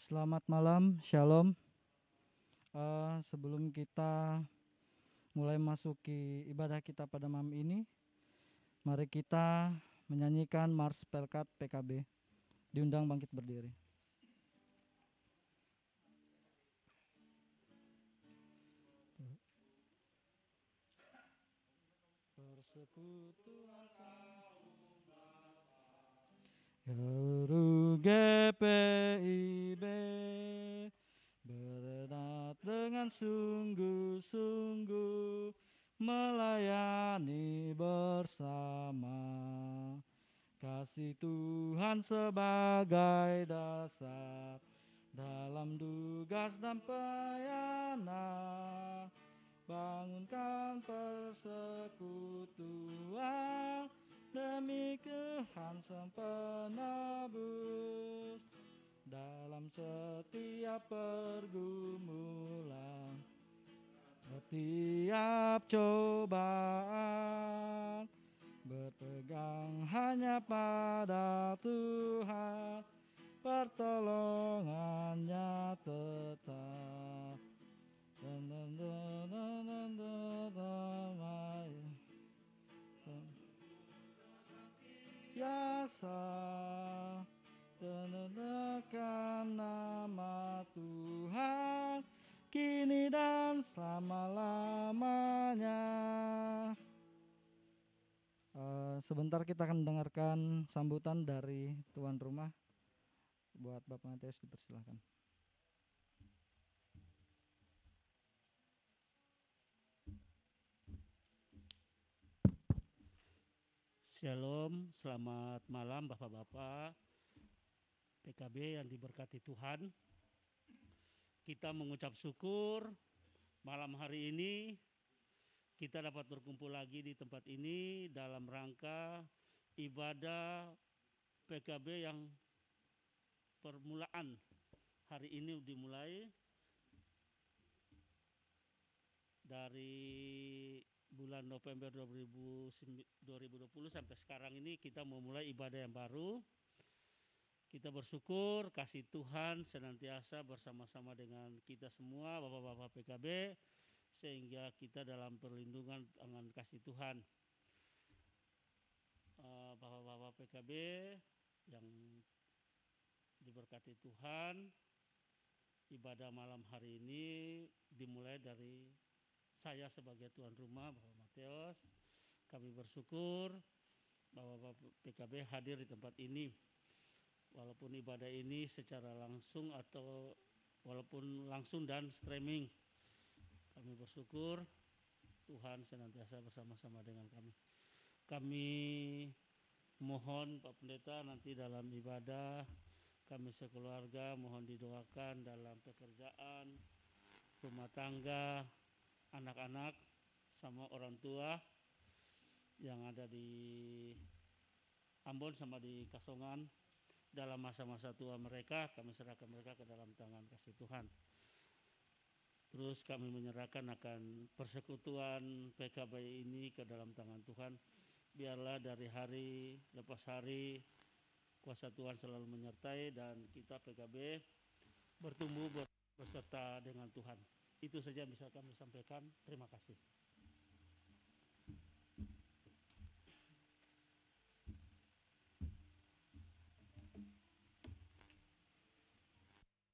Selamat malam, Shalom. Sebelum kita mulai masuki ibadah kita pada malam ini, mari kita menyanyikan Mars Pelkat PKB. Diundang bangkit berdiri. Persekutuan Guru GPIB berenat dengan sungguh-sungguh melayani bersama. Kasih Tuhan sebagai dasar dalam tugas dan pelayanan. Bangunkan persekutuan demi Tuhan sang penebus dalam setiap pergumulan, setiap cobaan, berpegang hanya pada Tuhan, pertolongannya tetap. Biasa menegakkan nama Tuhan kini dan selama-lamanya. Sebentar kita akan mendengarkan sambutan dari tuan rumah. Buat Bapak Matius dipersilakan. Shalom, selamat malam Bapak-Bapak PKB yang diberkati Tuhan. Kita mengucap syukur malam hari ini kita dapat berkumpul lagi di tempat ini dalam rangka ibadah PKB yang permulaan hari ini dimulai dari bulan November 2020 sampai sekarang ini kita memulai ibadah yang baru. Kita bersyukur kasih Tuhan senantiasa bersama-sama dengan kita semua Bapak-Bapak PKB sehingga kita dalam perlindungan dengan kasih Tuhan. Bapak-Bapak PKB yang diberkati Tuhan, ibadah malam hari ini dimulai dari saya sebagai tuan rumah Bapak Matius. Kami bersyukur bahwa Bapak PKB hadir di tempat ini. Walaupun ibadah ini secara langsung atau walaupun langsung dan streaming. Kami bersyukur Tuhan senantiasa bersama-sama dengan kami. Kami mohon Pak Pendeta nanti dalam ibadah kami sekeluarga mohon didoakan dalam pekerjaan, rumah tangga, anak-anak sama orang tua yang ada di Ambon sama di Kasongan dalam masa-masa tua mereka, kami serahkan mereka ke dalam tangan kasih Tuhan. Terus kami menyerahkan akan persekutuan PKB ini ke dalam tangan Tuhan. Biarlah dari hari lepas hari kuasa Tuhan selalu menyertai dan kita PKB bertumbuh beserta dengan Tuhan. Itu saja yang bisa kami sampaikan. Terima kasih.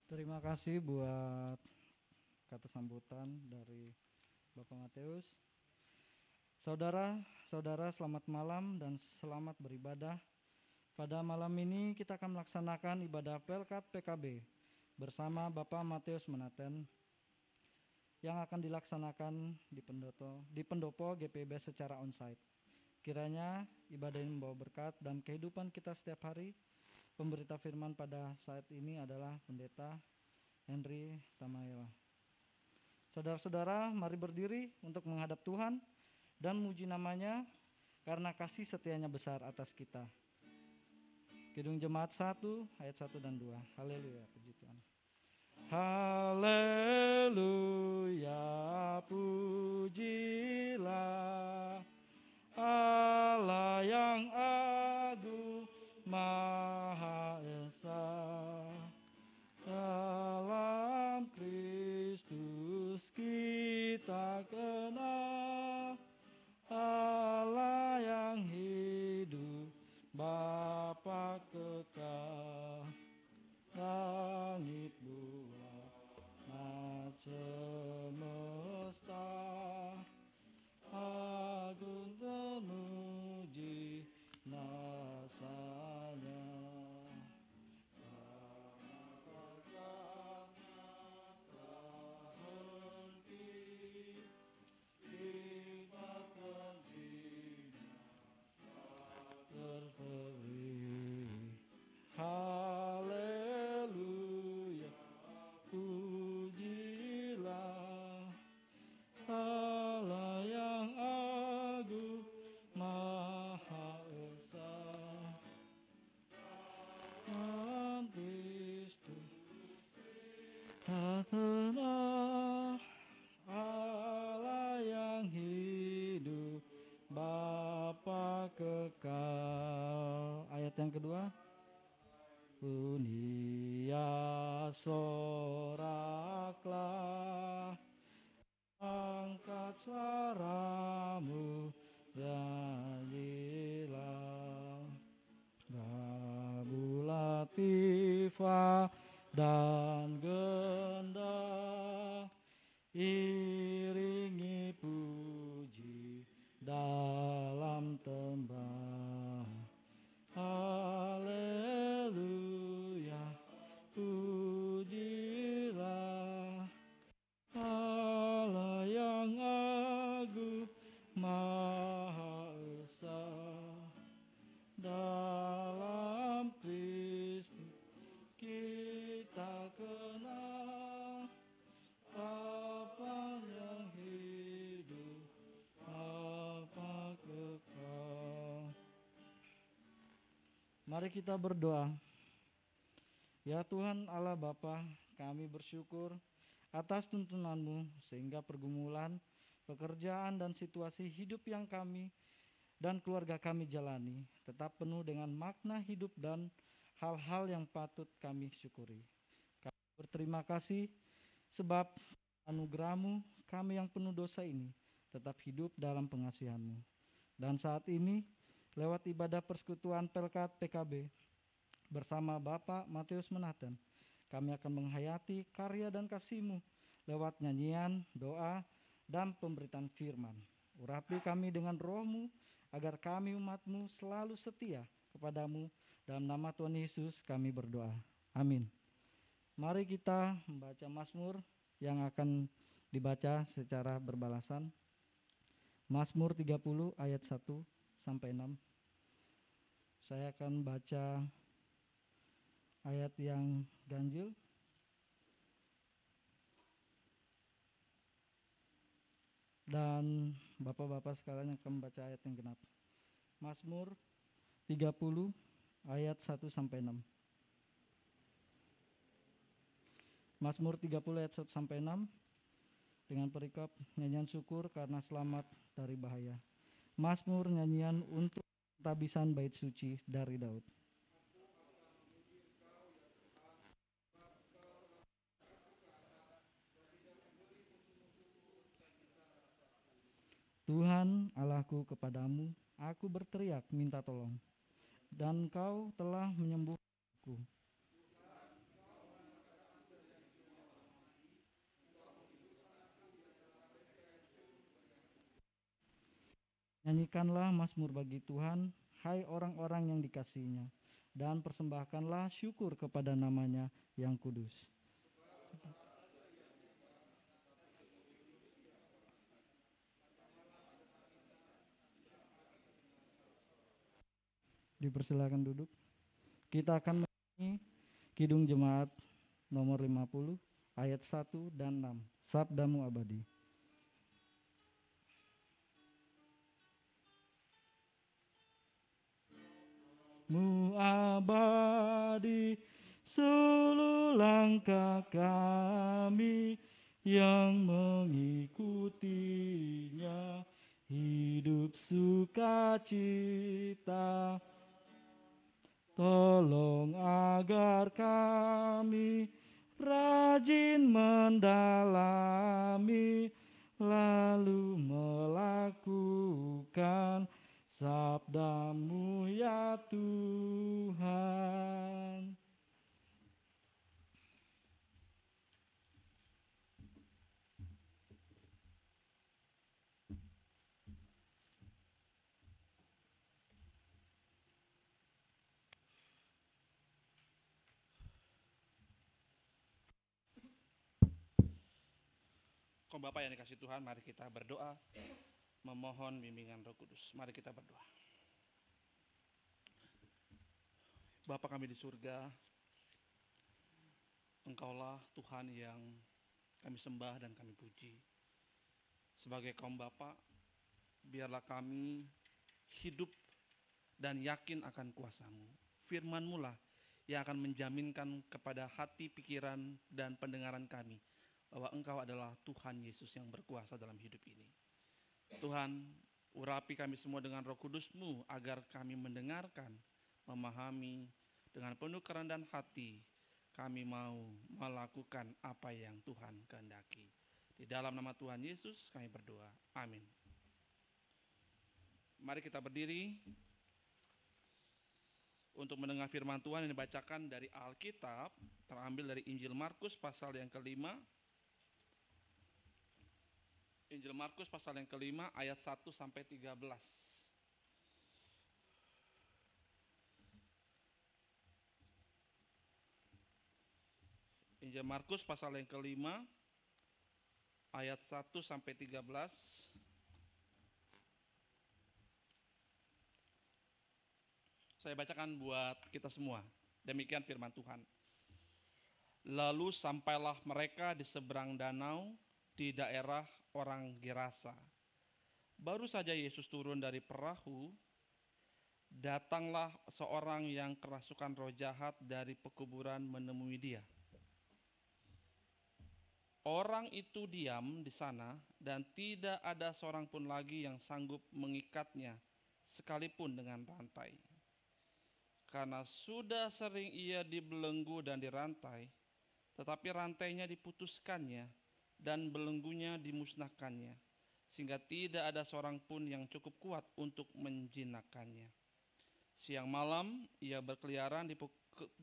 Terima kasih buat kata sambutan dari Bapak Matius. Saudara-saudara, selamat malam dan selamat beribadah. Pada malam ini kita akan melaksanakan ibadah Pelkat PKB bersama Bapak Matius Menaten yang akan dilaksanakan di Pendopo GPIB secara onsite. Kiranya ibadah ini membawa berkat dan kehidupan kita setiap hari. Pemberita firman pada saat ini adalah Pendeta Henry Tamayela. Saudara-saudara, mari berdiri untuk menghadap Tuhan dan muji namanya karena kasih setianya besar atas kita. Kidung Jemaat 1 ayat 1 dan 2. Haleluya, puji Tuhan. Haleluya, pujilah Allah yang agung Maha Esa. Dunia soraklah, angkat suaramu, nyanyilah. Rabu latifah dan genda, iringi puji dalam tembang. Haleluya, pujilah Allah yang agung, Maha Esa. Dalam Kristus kita kenal apa yang hidup, apa kekal. Mari kita berdoa. Ya Tuhan Allah Bapa, kami bersyukur atas tuntunan-Mu sehingga pergumulan, pekerjaan dan situasi hidup yang kami dan keluarga kami jalani tetap penuh dengan makna hidup dan hal-hal yang patut kami syukuri. Kami berterima kasih sebab anugerah-Mu kami yang penuh dosa ini tetap hidup dalam pengasihan-Mu. Dan saat ini lewat ibadah persekutuan Pelkat PKB bersama Bapak Matius Menaten, kami akan menghayati karya dan kasih-Mu lewat nyanyian, doa, dan pemberitaan firman. Urapi kami dengan Roh-Mu agar kami umat-Mu selalu setia kepada-Mu. Dalam nama Tuhan Yesus kami berdoa. Amin. Mari kita membaca Mazmur yang akan dibaca secara berbalasan. Mazmur 30 ayat 1 sampai 6. Saya akan baca ayat yang ganjil. Dan Bapak-bapak sekalian yang akan membaca ayat yang genap. Mazmur 30 ayat 1 sampai 6. Mazmur 30 ayat 1 sampai 6 dengan perikop nyanyian syukur karena selamat dari bahaya. Mazmur nyanyian untuk tabisan bait suci dari Daud. Tuhan Allahku, kepadamu aku berteriak minta tolong, dan Kau telah menyembuhkanku. Nyanyikanlah mazmur bagi Tuhan, hai orang-orang yang dikasihinya, dan persembahkanlah syukur kepada namanya yang kudus. Dipersilakan duduk. Kita akan menyanyi Kidung Jemaat nomor 50 ayat 1 dan 6. Sabdamu abadi. Mu abadi seluruh langkah kami yang mengikutinya, hidup sukacita. Tolong agar kami rajin mendalami, lalu melakukan sabdamu ya Tuhan. Kaum Bapak yang dikasihi Tuhan, mari kita berdoa memohon bimbingan Roh Kudus. Mari kita berdoa. Bapa kami di surga, Engkaulah Tuhan yang kami sembah dan kami puji. Sebagai kaum Bapa, biarlah kami hidup dan yakin akan kuasa-Mu. Firman-Mu lah yang akan menjaminkan kepada hati, pikiran, dan pendengaran kami bahwa Engkau adalah Tuhan Yesus yang berkuasa dalam hidup ini. Tuhan, urapi kami semua dengan Roh Kudus-Mu agar kami mendengarkan, memahami, dengan penuh kerendahan hati kami mau melakukan apa yang Tuhan kehendaki. Di dalam nama Tuhan Yesus kami berdoa. Amin. Mari kita berdiri untuk mendengar firman Tuhan yang dibacakan dari Alkitab, terambil dari Injil Markus pasal yang kelima. Injil Markus pasal yang kelima ayat 1 sampai 13. Injil Markus pasal yang kelima ayat 1 sampai 13. Saya bacakan buat kita semua. Demikian firman Tuhan. Lalu sampailah mereka di seberang danau di daerah orang Gerasa. Baru saja Yesus turun dari perahu, datanglah seorang yang kerasukan roh jahat dari pekuburan menemui dia. Orang itu diam di sana dan tidak ada seorang pun lagi yang sanggup mengikatnya sekalipun dengan rantai. Karena sudah sering ia dibelenggu dan dirantai, tetapi rantainya diputuskannya dan belenggunya dimusnahkannya, sehingga tidak ada seorang pun yang cukup kuat untuk menjinakkannya. Siang malam ia berkeliaran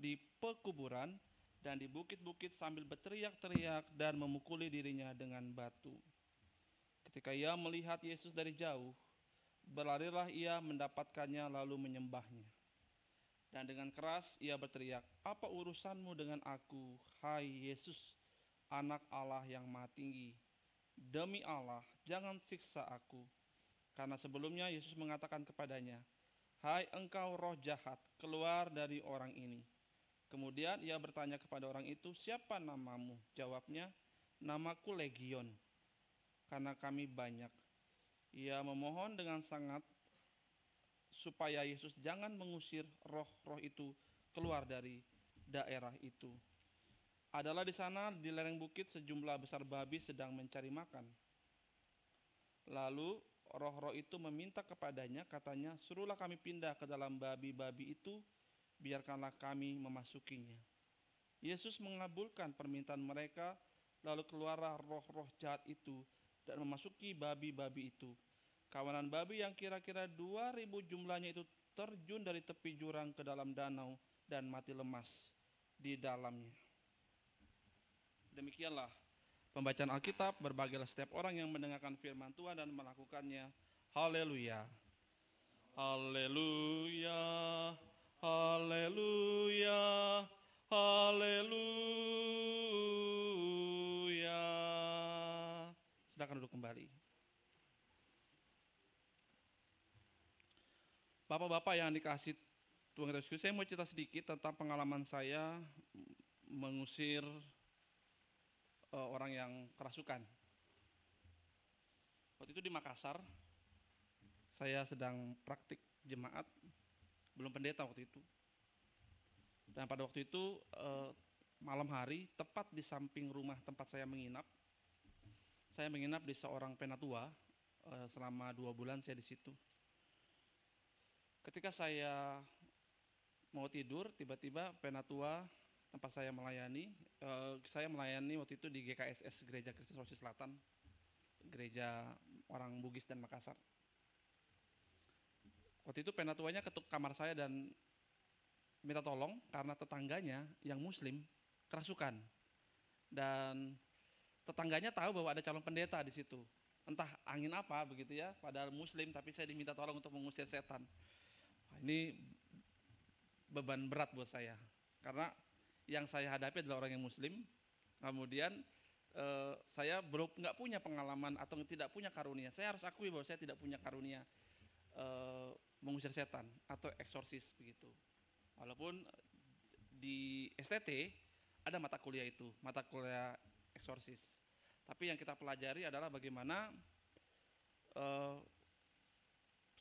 di pekuburan dan di bukit-bukit sambil berteriak-teriak dan memukuli dirinya dengan batu. Ketika ia melihat Yesus dari jauh, berlarilah ia mendapatkannya lalu menyembahnya. Dan dengan keras ia berteriak, "Apa urusanmu dengan aku, hai Yesus, Anak Allah yang Maha Tinggi? Demi Allah, jangan siksa aku." Karena sebelumnya Yesus mengatakan kepadanya, "Hai engkau roh jahat, keluar dari orang ini." Kemudian ia bertanya kepada orang itu, "Siapa namamu?" Jawabnya, "Namaku Legion, karena kami banyak." Ia memohon dengan sangat supaya Yesus jangan mengusir roh-roh itu keluar dari daerah itu. Adalah di sana di lereng bukit sejumlah besar babi sedang mencari makan. Lalu roh-roh itu meminta kepadanya, katanya, "Suruhlah kami pindah ke dalam babi-babi itu, biarkanlah kami memasukinya." Yesus mengabulkan permintaan mereka, lalu keluarlah roh-roh jahat itu dan memasuki babi-babi itu. Kawanan babi yang kira-kira 2.000 jumlahnya itu terjun dari tepi jurang ke dalam danau dan mati lemas di dalamnya. Demikianlah pembacaan Alkitab. Berbahagialah setiap orang yang mendengarkan firman Tuhan dan melakukannya. Haleluya. Haleluya. Haleluya. Haleluya. Silakan duduk kembali. Bapak-bapak yang dikasih Tuhan Yesus, saya mau cerita sedikit tentang pengalaman saya mengusir orang yang kerasukan. Waktu itu di Makassar, saya sedang praktik jemaat, belum pendeta waktu itu. Dan pada waktu itu malam hari, tepat di samping rumah tempat saya menginap di seorang penatua. Selama 2 bulan saya di situ. Ketika saya mau tidur, tiba-tiba penatua tempat saya melayani waktu itu di GKSS, Gereja Kristen Sulawesi Selatan, gereja orang Bugis dan Makassar. Waktu itu penatuanya ketuk kamar saya dan minta tolong karena tetangganya yang muslim kerasukan. Dan tetangganya tahu bahwa ada calon pendeta di situ. Entah angin apa begitu ya, padahal muslim tapi saya diminta tolong untuk mengusir setan. Ini beban berat buat saya, karena yang saya hadapi adalah orang yang muslim. Kemudian saya belum nggak punya pengalaman atau tidak punya karunia. Saya harus akui bahwa saya tidak punya karunia mengusir setan atau eksorsis begitu. Walaupun di STT ada mata kuliah itu, mata kuliah eksorsis. Tapi yang kita pelajari adalah bagaimana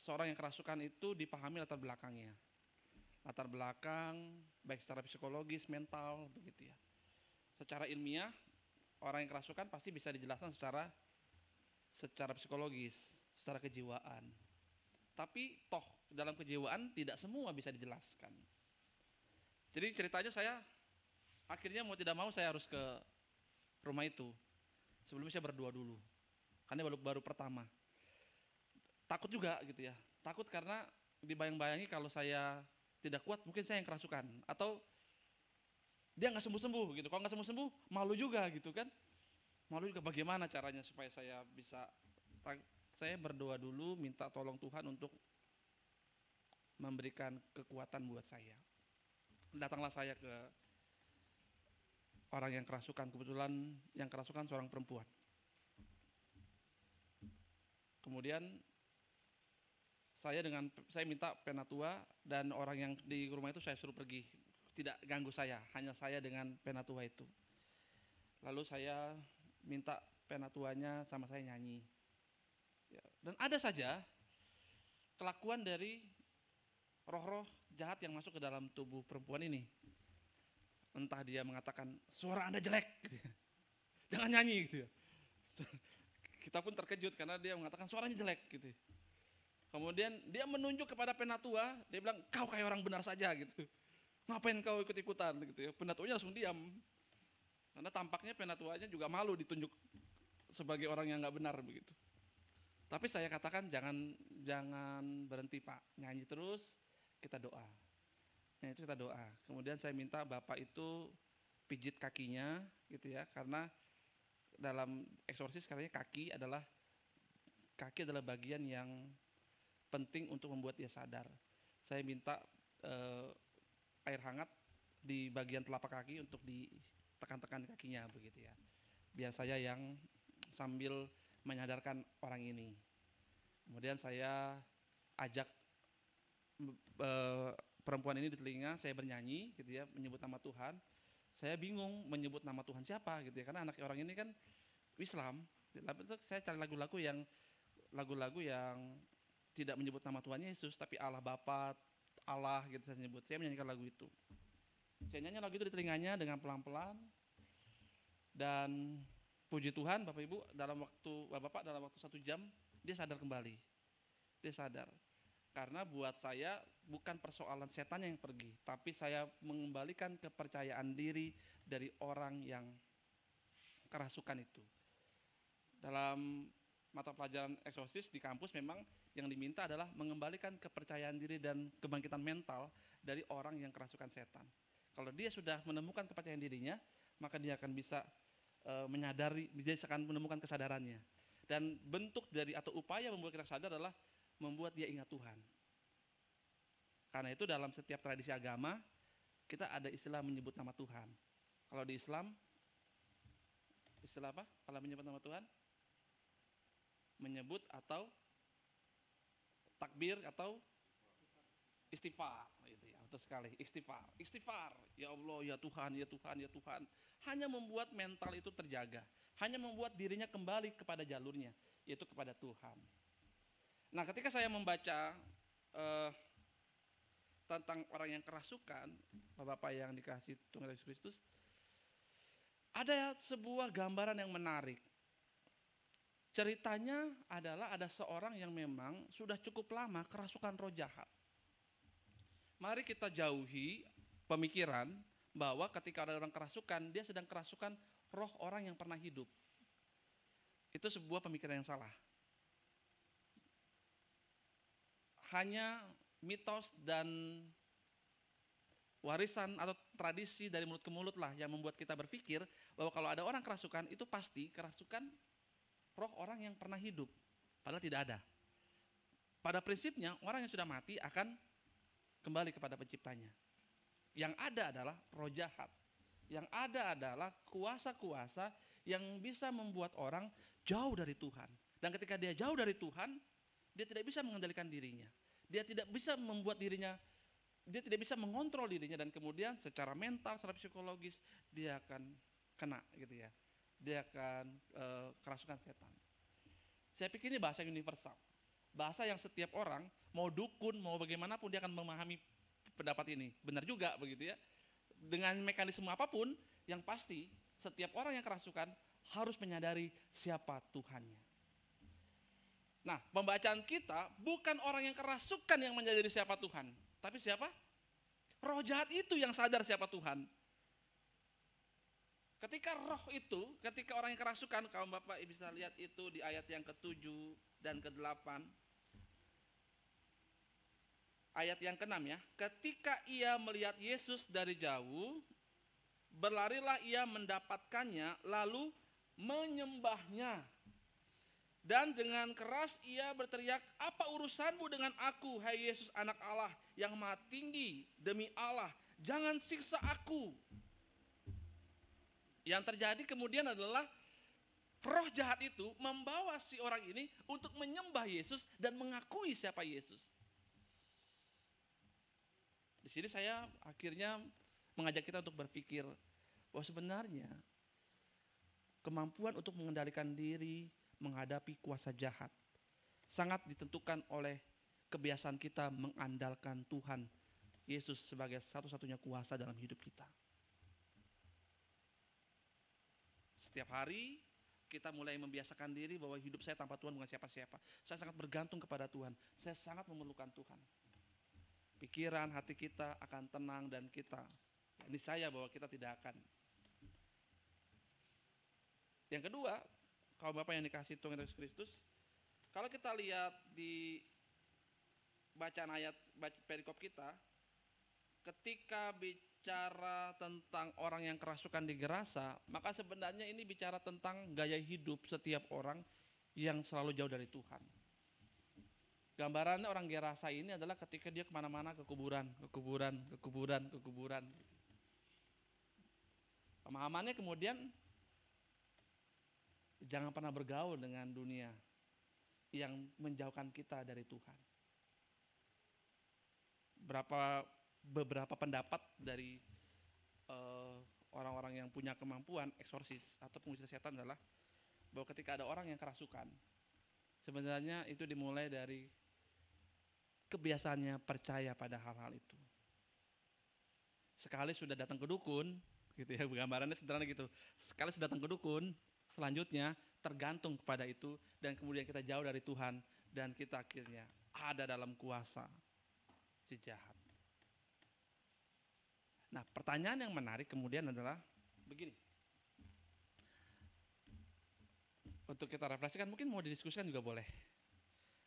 seorang yang kerasukan itu dipahami latar belakangnya. Latar belakang baik secara psikologis, mental begitu ya. Secara ilmiah, orang yang kerasukan pasti bisa dijelaskan secara psikologis, secara kejiwaan. Tapi toh dalam kejiwaan tidak semua bisa dijelaskan. Jadi ceritanya saya akhirnya mau tidak mau saya harus ke rumah itu. Sebelumnya saya berdua dulu, karena baru pertama. Takut juga gitu ya, takut karena dibayang-bayangi kalau saya tidak kuat mungkin saya yang kerasukan, atau dia nggak sembuh-sembuh gitu. Kalau nggak sembuh-sembuh malu juga gitu kan, malu juga bagaimana caranya supaya saya bisa. Saya berdoa dulu minta tolong Tuhan untuk memberikan kekuatan buat saya. Datanglah saya ke orang yang kerasukan, kebetulan yang kerasukan seorang perempuan. Kemudian saya minta penatua, dan orang yang di rumah itu saya suruh pergi, tidak ganggu saya, hanya saya dengan penatua itu. Lalu saya minta penatuanya sama saya nyanyi. Ya, dan ada saja kelakuan dari roh-roh jahat yang masuk ke dalam tubuh perempuan ini. Entah dia mengatakan suara Anda jelek gitu ya. Jangan nyanyi gitu ya. Kita pun terkejut karena dia mengatakan suaranya jelek gitu. Kemudian dia menunjuk kepada penatua, dia bilang kau kayak orang benar saja gitu. Ngapain kau ikut-ikutan gitu ya. Penatuanya langsung diam. Karena tampaknya penatuanya juga malu ditunjuk sebagai orang yang nggak benar begitu. Tapi saya katakan jangan berhenti Pak, nyanyi terus, kita doa. Nah itu kita doa. Kemudian saya minta Bapak itu pijit kakinya gitu ya, karena dalam eksorsis katanya kaki adalah bagian yang penting untuk membuat dia sadar. Saya minta air hangat di bagian telapak kaki untuk ditekan-tekan kakinya begitu ya. Biar saya yang sambil menyadarkan orang ini. Kemudian saya ajak perempuan ini di telinga, saya bernyanyi gitu ya, menyebut nama Tuhan. Saya bingung menyebut nama Tuhan siapa gitu ya, karena anak orang ini kan Islam. Lalu saya cari lagu-lagu yang tidak menyebut nama Tuhan Yesus, tapi Allah Bapa, Allah gitu saya sebut. Saya menyanyikan lagu itu. Saya nyanyi lagu itu di telinganya dengan pelan-pelan. Dan puji Tuhan Bapak Ibu, dalam waktu 1 jam dia sadar kembali. Dia sadar. Karena buat saya bukan persoalan setannya yang pergi, tapi saya mengembalikan kepercayaan diri dari orang yang kerasukan itu. Dalam mata pelajaran eksorsis di kampus memang yang diminta adalah mengembalikan kepercayaan diri dan kebangkitan mental dari orang yang kerasukan setan. Kalau dia sudah menemukan kepercayaan dirinya, maka dia akan bisa menyadari, dia akan menemukan kesadarannya. Dan bentuk dari atau upaya membuat kita sadar adalah membuat dia ingat Tuhan. Karena itu dalam setiap tradisi agama kita ada istilah menyebut nama Tuhan. Kalau di Islam istilah apa? Kalau menyebut nama Tuhan? Menyebut atau takbir atau istighfar gitu ya. Betul sekali, istighfar. Istighfar. Ya Allah, ya Tuhan, ya Tuhan, ya Tuhan. Hanya membuat mental itu terjaga, hanya membuat dirinya kembali kepada jalurnya, yaitu kepada Tuhan. Nah, ketika saya membaca tentang orang yang kerasukan, Bapak yang dikasihi Tuhan Yesus Kristus, ada sebuah gambaran yang menarik. Ceritanya adalah ada seorang yang memang sudah cukup lama kerasukan roh jahat. Mari kita jauhi pemikiran bahwa ketika ada orang kerasukan, dia sedang kerasukan roh orang yang pernah hidup. Itu sebuah pemikiran yang salah. Hanya mitos dan warisan atau tradisi dari mulut ke mulut lah yang membuat kita berpikir bahwa kalau ada orang kerasukan itu pasti kerasukan roh orang yang pernah hidup. Padahal tidak ada. Pada prinsipnya orang yang sudah mati akan kembali kepada penciptanya. Yang ada adalah roh jahat. Yang ada adalah kuasa-kuasa yang bisa membuat orang jauh dari Tuhan. Dan ketika dia jauh dari Tuhan, dia tidak bisa mengendalikan dirinya. Dia tidak bisa membuat dirinya, dia tidak bisa mengontrol dirinya, dan kemudian secara mental, secara psikologis dia akan kena gitu ya. Dia akan kerasukan setan. Saya pikir ini bahasa yang universal. Bahasa yang setiap orang, mau dukun, mau bagaimanapun dia akan memahami pendapat ini. Benar juga begitu ya. Dengan mekanisme apapun, yang pasti setiap orang yang kerasukan harus menyadari siapa Tuhannya. Nah, pembacaan kita bukan orang yang kerasukan yang menyadari siapa Tuhan, tapi siapa? roh jahat itu yang sadar siapa Tuhan. Ketika roh itu, ketika orang yang kerasukan, kaum Bapak bisa lihat itu di ayat yang ke-7 dan ke-8. Ayat yang ke-6 ya. Ketika ia melihat Yesus dari jauh, berlarilah ia mendapatkannya, lalu menyembahnya. Dan dengan keras ia berteriak, apa urusanmu dengan aku, hai Yesus anak Allah yang maha tinggi, demi Allah, jangan siksa aku. Yang terjadi kemudian adalah roh jahat itu membawa si orang ini untuk menyembah Yesus dan mengakui siapa Yesus. Di sini saya akhirnya mengajak kita untuk berpikir bahwa sebenarnya kemampuan untuk mengendalikan diri menghadapi kuasa jahat sangat ditentukan oleh kebiasaan kita mengandalkan Tuhan Yesus sebagai satu-satunya kuasa dalam hidup kita. Setiap hari kita mulai membiasakan diri bahwa hidup saya tanpa Tuhan bukan siapa-siapa. Saya sangat bergantung kepada Tuhan. Saya sangat memerlukan Tuhan. Pikiran, hati kita akan tenang dan kita, ini saya bahwa kita tidak akan. Yang kedua, kaum Bapak yang dikasihi Tuhan Yesus Kristus, kalau kita lihat di bacaan ayat perikop kita, ketika bicara tentang orang yang kerasukan di Gerasa, maka sebenarnya ini bicara tentang gaya hidup setiap orang yang selalu jauh dari Tuhan. Gambarannya orang Gerasa ini adalah ketika dia kemana-mana ke kuburan. Pemahamannya kemudian jangan pernah bergaul dengan dunia yang menjauhkan kita dari Tuhan. Beberapa pendapat dari orang-orang yang punya kemampuan eksorsis atau pengusir setan adalah bahwa ketika ada orang yang kerasukan, sebenarnya itu dimulai dari kebiasaannya percaya pada hal-hal itu. Sekali sudah datang ke dukun, gitu ya, gambarannya sederhana gitu. Sekali sudah datang ke dukun, selanjutnya tergantung kepada itu dan kemudian kita jauh dari Tuhan dan kita akhirnya ada dalam kuasa si jahat. Nah, pertanyaan yang menarik kemudian adalah begini. Untuk kita refleksikan, mungkin mau didiskusikan juga boleh.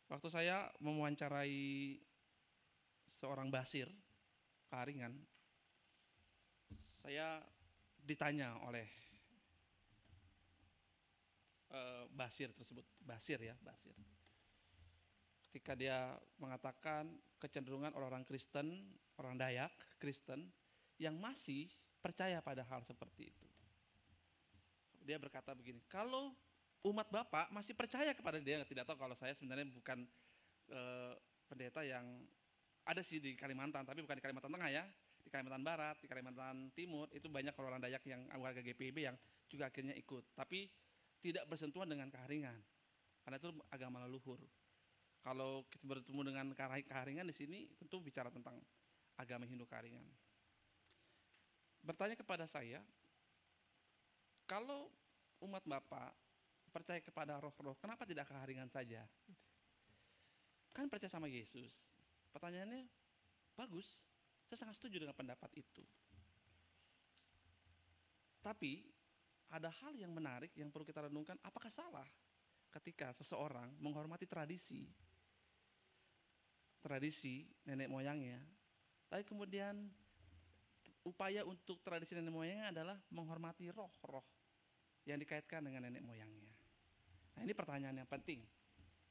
Waktu saya mewawancarai seorang basir Kaharingan, saya ditanya oleh basir tersebut, basir. Ketika dia mengatakan kecenderungan orang-orang Kristen, orang Dayak Kristen yang masih percaya pada hal seperti itu. Dia berkata begini, kalau umat Bapak masih percaya kepada dia, tidak tahu kalau saya sebenarnya bukan pendeta yang ada sih di Kalimantan, tapi bukan di Kalimantan Tengah ya, di Kalimantan Barat, di Kalimantan Timur, itu banyak orang Dayak yang warga GPIB yang juga akhirnya ikut, tapi tidak bersentuhan dengan Kaharingan, karena itu agama leluhur. Kalau kita bertemu dengan Kaharingan di sini, tentu bicara tentang agama Hindu Kaharingan. Bertanya kepada saya, kalau umat Bapak percaya kepada roh-roh, kenapa tidak Kaharingan saja? Kan percaya sama Yesus. Pertanyaannya bagus, saya sangat setuju dengan pendapat itu. Tapi ada hal yang menarik yang perlu kita renungkan, apakah salah ketika seseorang menghormati tradisi nenek moyangnya, tapi kemudian upaya untuk tradisi nenek moyangnya adalah menghormati roh-roh yang dikaitkan dengan nenek moyangnya. Nah, ini pertanyaan yang penting,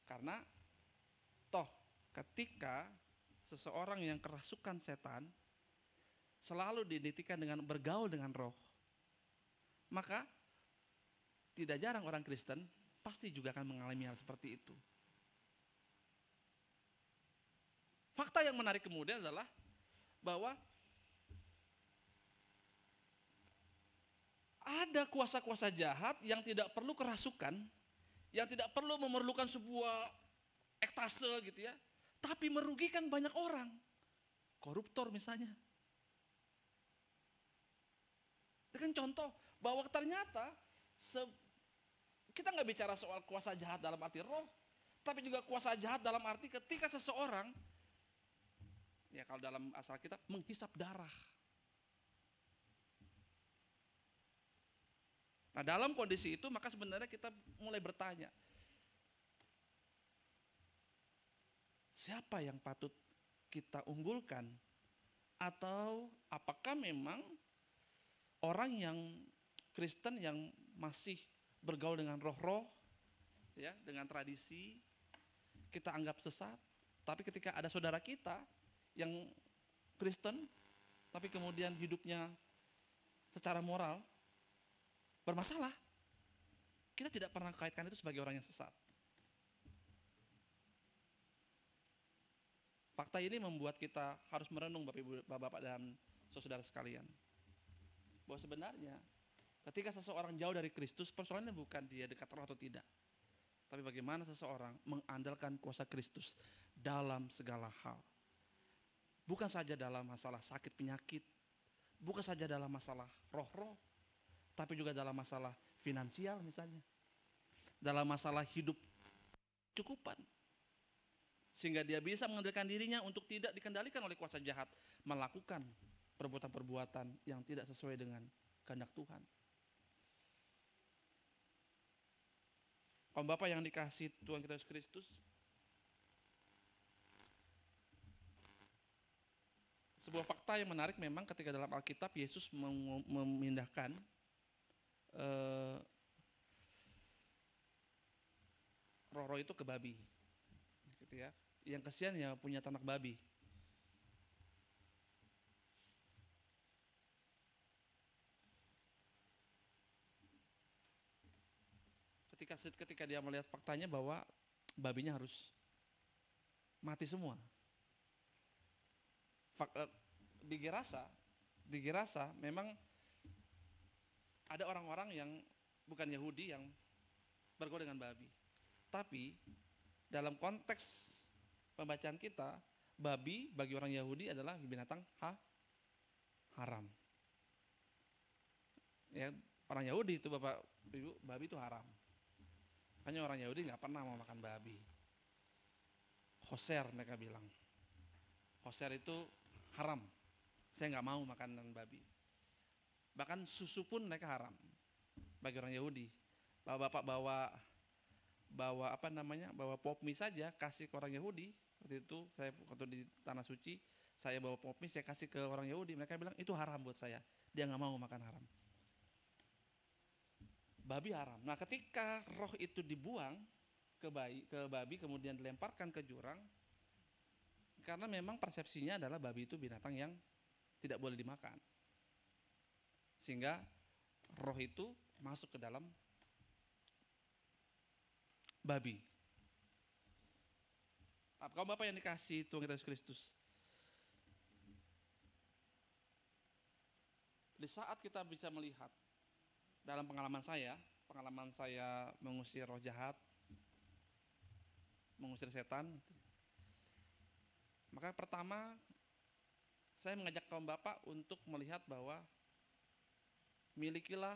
karena toh ketika seseorang yang kerasukan setan selalu diidentikan dengan bergaul dengan roh, maka tidak jarang orang Kristen pasti juga akan mengalami hal seperti itu. Fakta yang menarik kemudian adalah bahwa ada kuasa-kuasa jahat yang tidak perlu kerasukan, yang tidak perlu memerlukan sebuah ektase gitu ya, tapi merugikan banyak orang. Koruptor misalnya. Itu kan contoh bahwa ternyata kita nggak bicara soal kuasa jahat dalam arti roh, tapi juga kuasa jahat dalam arti ketika seseorang Ya kalau dalam asal kitab menghisap darah. Nah dalam kondisi itu maka sebenarnya kita mulai bertanya, siapa yang patut kita unggulkan? Atau apakah memang orang yang Kristen yang masih bergaul dengan roh-roh, ya, dengan tradisi, kita anggap sesat, tapi ketika ada saudara kita yang Kristen, tapi kemudian hidupnya secara moral bermasalah, kita tidak pernah kaitkan itu sebagai orang yang sesat. Fakta ini membuat kita harus merenung Bapak Ibu, Bapak dan saudara sekalian, bahwa sebenarnya ketika seseorang jauh dari Kristus, persoalannya bukan dia dekat roh atau tidak, tapi bagaimana seseorang mengandalkan kuasa Kristus dalam segala hal. Bukan saja dalam masalah sakit penyakit, bukan saja dalam masalah roh-roh, tapi juga dalam masalah finansial misalnya, dalam masalah hidup cukupan, sehingga dia bisa mengendalikan dirinya untuk tidak dikendalikan oleh kuasa jahat, melakukan perbuatan-perbuatan yang tidak sesuai dengan kehendak Tuhan. Kaum Bapak yang dikasihi Tuhan kita Yesus Kristus, sebuah fakta yang menarik memang ketika dalam Alkitab Yesus memindahkan roh-roh itu ke babi, gitu ya. Yang kesian ya punya ternak babi. Ketika dia melihat faktanya bahwa babinya harus mati semua. Di Gerasa memang ada orang-orang yang bukan Yahudi yang bergaul dengan babi. Tapi dalam konteks pembacaan kita, babi bagi orang Yahudi adalah binatang haram. Ya, orang Yahudi itu Bapak Ibu, babi itu haram. Makanya orang Yahudi nggak pernah mau makan babi. Kosher mereka bilang. Kosher itu haram. Saya nggak mau makanan babi. Bahkan susu pun mereka haram bagi orang Yahudi. Bapak bawa bawa pop mie saja kasih ke orang Yahudi. Waktu itu saya waktu di Tanah Suci, saya bawa pop mie saya kasih ke orang Yahudi. Mereka bilang itu haram buat saya. Dia nggak mau makan haram. Babi haram. Nah ketika roh itu dibuang ke babi kemudian dilemparkan ke jurang, karena memang persepsinya adalah babi itu binatang yang tidak boleh dimakan, sehingga roh itu masuk ke dalam babi. Kaum Bapak yang dikasihi Tuhan kita Yesus Kristus, di saat kita bisa melihat dalam pengalaman saya mengusir roh jahat, mengusir setan, maka pertama saya mengajak kaum Bapak untuk melihat bahwa milikilah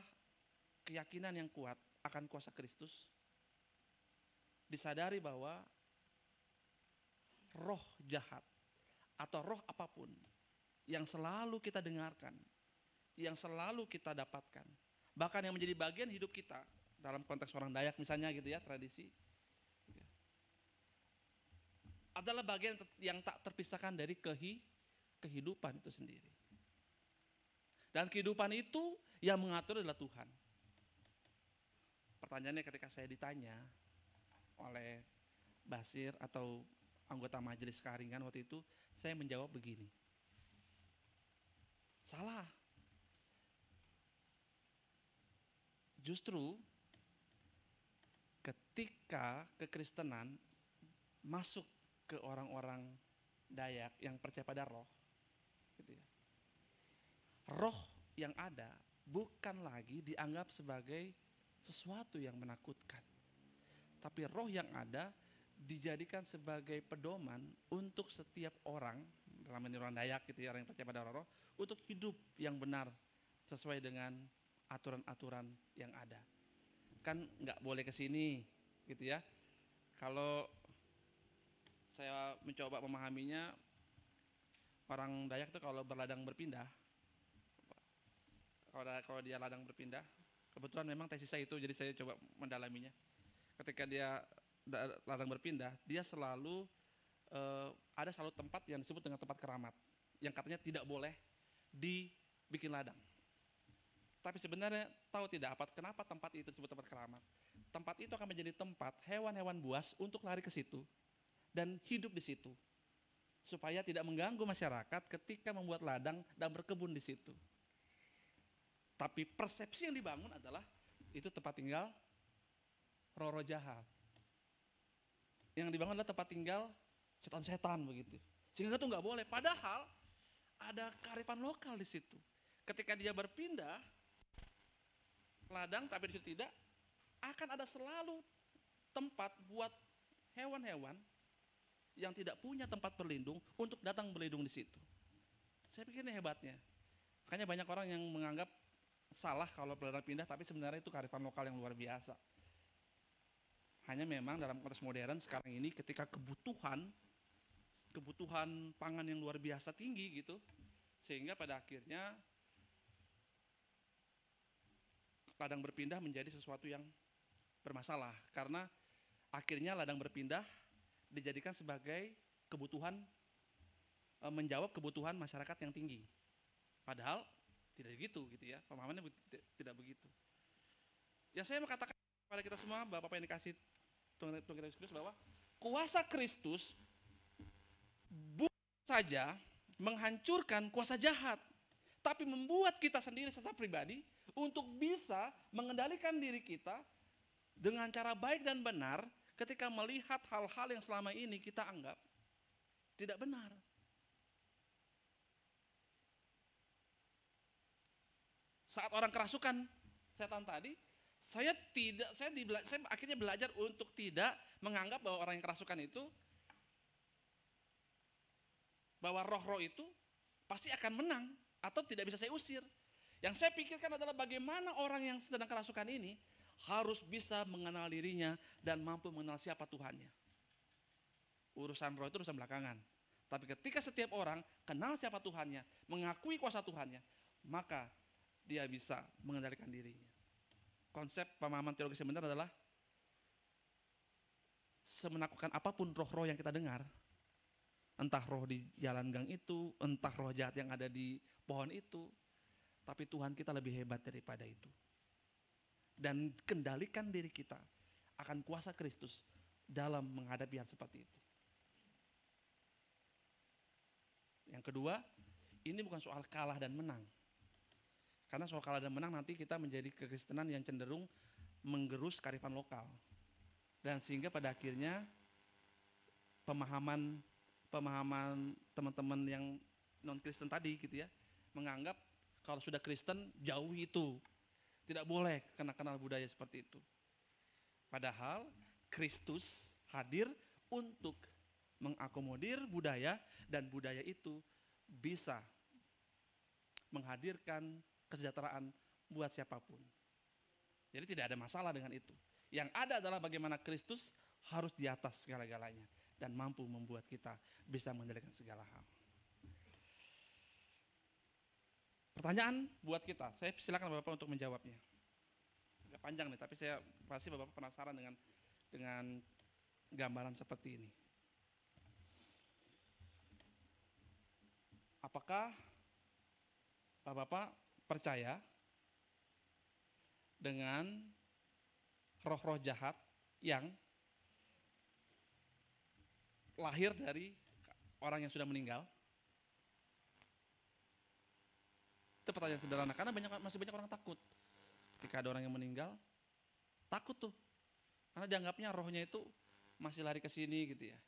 keyakinan yang kuat akan kuasa Kristus. Disadari bahwa roh jahat atau roh apapun yang selalu kita dengarkan, yang selalu kita dapatkan, bahkan yang menjadi bagian hidup kita dalam konteks orang Dayak misalnya gitu ya, tradisi, adalah bagian yang tak terpisahkan dari kehidupan itu sendiri. Dan kehidupan itu yang mengatur adalah Tuhan. Pertanyaannya ketika saya ditanya oleh Basir atau anggota majelis Karingan waktu itu, saya menjawab begini. Salah. Justru ketika kekristenan masuk ke orang-orang Dayak yang percaya pada roh, gitu ya, roh yang ada bukan lagi dianggap sebagai sesuatu yang menakutkan, tapi roh yang ada dijadikan sebagai pedoman untuk setiap orang, dalam ini orang Dayak gitu ya, orang yang percaya pada roh, untuk hidup yang benar sesuai dengan aturan-aturan yang ada. Kan nggak boleh ke sini gitu ya. Kalau saya mencoba memahaminya, Orang Dayak tuh kalau berladang berpindah, kalau dia ladang berpindah, kebetulan memang tesis saya itu, jadi saya coba mendalaminya. Ketika dia ladang berpindah, dia selalu ada selalu tempat yang disebut dengan tempat keramat, yang katanya tidak boleh dibikin ladang. Tapi sebenarnya tahu tidak kenapa tempat itu disebut tempat keramat? Tempat itu akan menjadi tempat hewan-hewan buas untuk lari ke situ dan hidup di situ, supaya tidak mengganggu masyarakat ketika membuat ladang dan berkebun di situ. Tapi persepsi yang dibangun adalah itu tempat tinggal roh-roh jahat. Yang dibangun adalah tempat tinggal setan-setan begitu. Sehingga itu nggak boleh. Padahal ada kearifan lokal di situ. Ketika dia berpindah ladang, tapi di situ tidak, akan ada selalu tempat buat hewan-hewan yang tidak punya tempat berlindung untuk datang berlindung di situ. Saya pikir ini hebatnya. Makanya banyak orang yang menganggap salah kalau ladang pindah, tapi sebenarnya itu kearifan lokal yang luar biasa. Hanya memang dalam konteks modern sekarang ini ketika kebutuhan pangan yang luar biasa tinggi gitu, sehingga pada akhirnya ladang berpindah menjadi sesuatu yang bermasalah, karena akhirnya ladang berpindah dijadikan sebagai kebutuhan, menjawab kebutuhan masyarakat yang tinggi. Padahal tidak begitu gitu ya, pemahamannya tidak begitu. Yang saya mau katakan kepada kita semua, Bapak yang dikasih Tuhan kita Yesus Kristus, bahwa kuasa Kristus bukan saja menghancurkan kuasa jahat, tapi membuat kita sendiri secara pribadi untuk bisa mengendalikan diri kita dengan cara baik dan benar ketika melihat hal-hal yang selama ini kita anggap tidak benar. Saat orang kerasukan setan tadi, saya akhirnya belajar untuk tidak menganggap bahwa orang yang kerasukan itu, bahwa roh-roh itu pasti akan menang atau tidak bisa saya usir. Yang saya pikirkan adalah bagaimana orang yang sedang kerasukan ini harus bisa mengenal dirinya dan mampu mengenal siapa Tuhannya. Urusan roh itu urusan belakangan. Tapi ketika setiap orang kenal siapa Tuhannya, mengakui kuasa Tuhannya, maka dia bisa mengendalikan dirinya. Konsep pemahaman teologis yang benar adalah semenakutkan apapun roh-roh yang kita dengar, entah roh di jalan gang itu, entah roh jahat yang ada di pohon itu, tapi Tuhan kita lebih hebat daripada itu. Dan kendalikan diri kita akan kuasa Kristus dalam menghadapi hal seperti itu. Yang kedua, ini bukan soal kalah dan menang. Karena soal kalah dan menang nanti kita menjadi kekristenan yang cenderung menggerus kearifan lokal. Dan sehingga pada akhirnya pemahaman teman-teman yang non-Kristen tadi gitu ya, menganggap kalau sudah Kristen jauhi itu. Tidak boleh kenal budaya seperti itu. Padahal Kristus hadir untuk mengakomodir budaya, dan budaya itu bisa menghadirkan kesejahteraan buat siapapun. Jadi tidak ada masalah dengan itu. Yang ada adalah bagaimana Kristus harus di atas segala-galanya dan mampu membuat kita bisa mengendalikan segala hal. Pertanyaan buat kita, saya silakan Bapak untuk menjawabnya. Agak panjang nih, tapi saya pasti Bapak penasaran dengan gambaran seperti ini. Apakah Bapak percaya dengan roh-roh jahat yang lahir dari orang yang sudah meninggal? Itu pertanyaan sederhana, karena masih banyak orang takut. Ketika ada orang yang meninggal, takut tuh. Karena dianggapnya rohnya itu masih lari ke sini gitu ya.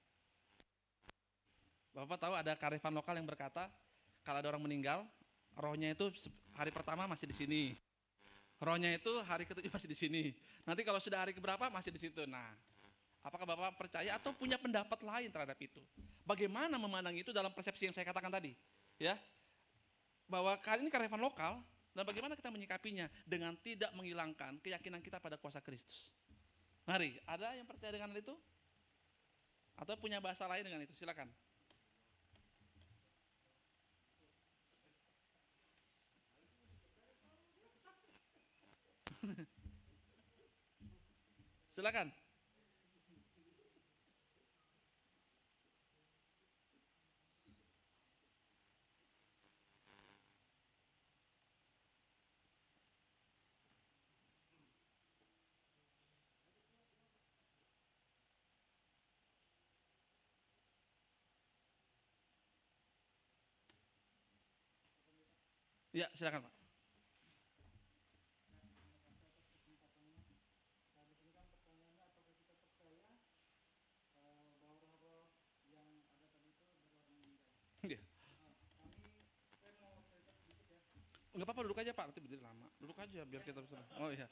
Bapak tahu ada kearifan lokal yang berkata, kalau ada orang meninggal, rohnya itu hari pertama masih di sini. Rohnya itu hari ketujuh masih di sini. Nanti kalau sudah hari keberapa masih di situ. Nah, apakah Bapak percaya atau punya pendapat lain terhadap itu? Bagaimana memandang itu dalam persepsi yang saya katakan tadi? Ya, bahwa kali ini kearifan lokal, dan bagaimana kita menyikapinya dengan tidak menghilangkan keyakinan kita pada kuasa Kristus. Mari, ada yang percaya dengan itu? Atau punya bahasa lain dengan itu? Silakan. Silakan. Ya, silakan Pak. Iya. Enggak apa-apa, duduk aja Pak, nanti berdiri lama. Duduk aja biar kita bisa. Oh iya.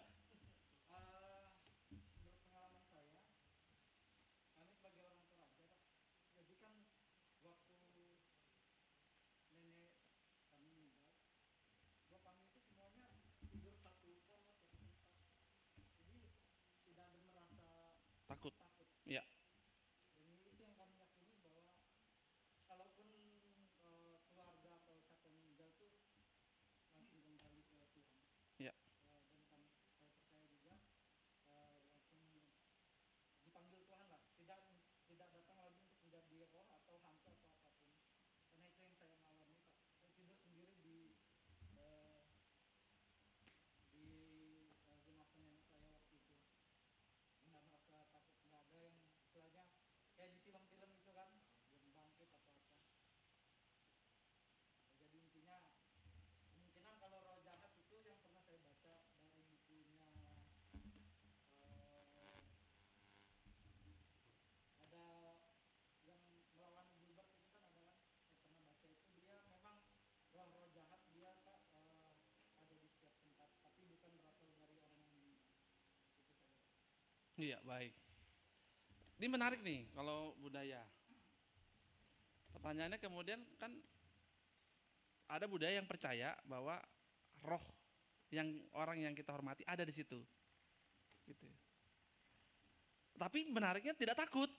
Takut. Iya. Iya. Iya, baik. Ini menarik nih kalau budaya. Pertanyaannya kemudian kan ada budaya yang percaya bahwa roh yang orang yang kita hormati ada di situ. Gitu. Tapi menariknya tidak takut.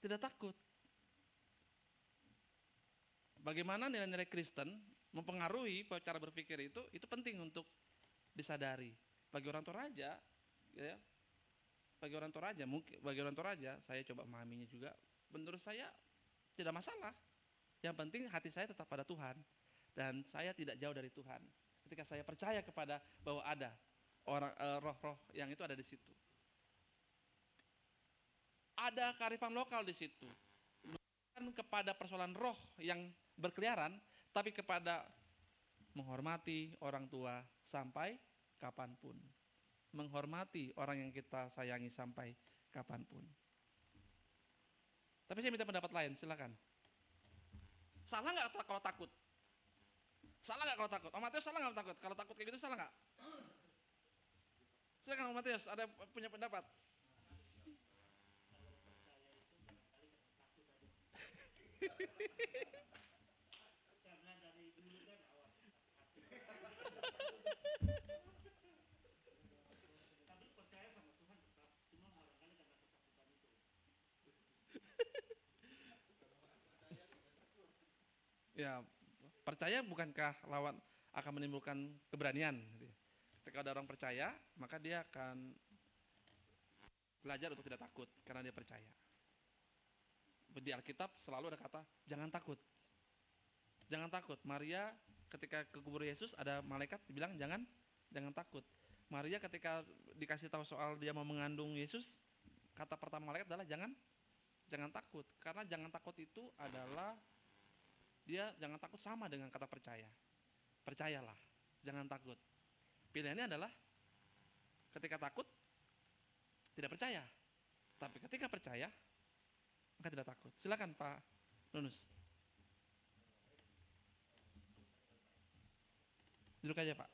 Tidak takut. Bagaimana nilai-nilai Kristen mempengaruhi cara berpikir itu penting untuk disadari. Bagi orang Toraja, ya, bagi orang Toraja, mungkin bagi orang Toraja, saya coba memahaminya juga. Menurut saya tidak masalah. Yang penting hati saya tetap pada Tuhan dan saya tidak jauh dari Tuhan. Ketika saya percaya kepada bahwa ada orang roh-roh yang itu ada di situ. Ada kearifan lokal di situ. Bukan kepada persoalan roh yang berkeliaran, tapi kepada menghormati orang tua sampai kapanpun. Menghormati orang yang kita sayangi sampai kapanpun. Tapi saya minta pendapat lain, silakan. Salah nggak kalau takut? Salah nggak kalau takut? Om Matius salah nggak takut? Kalau takut kayak gitu salah nggak? Silakan Om Matius, ada punya pendapat? Ya, percaya bukankah lawan akan menimbulkan keberanian? Ketika ada orang percaya, maka dia akan belajar untuk tidak takut karena dia percaya. Di Alkitab selalu ada kata jangan takut. Jangan takut. Maria ketika ke kubur Yesus ada malaikat bilang jangan takut. Maria ketika dikasih tahu soal dia mau mengandung Yesus, kata pertama malaikat adalah jangan takut. Karena jangan takut itu adalah dia jangan takut sama dengan kata percaya. Percayalah, jangan takut. Pilihannya adalah ketika takut tidak percaya. Tapi ketika percaya maka tidak takut. Silakan Pak Nunus. Duduk aja Pak.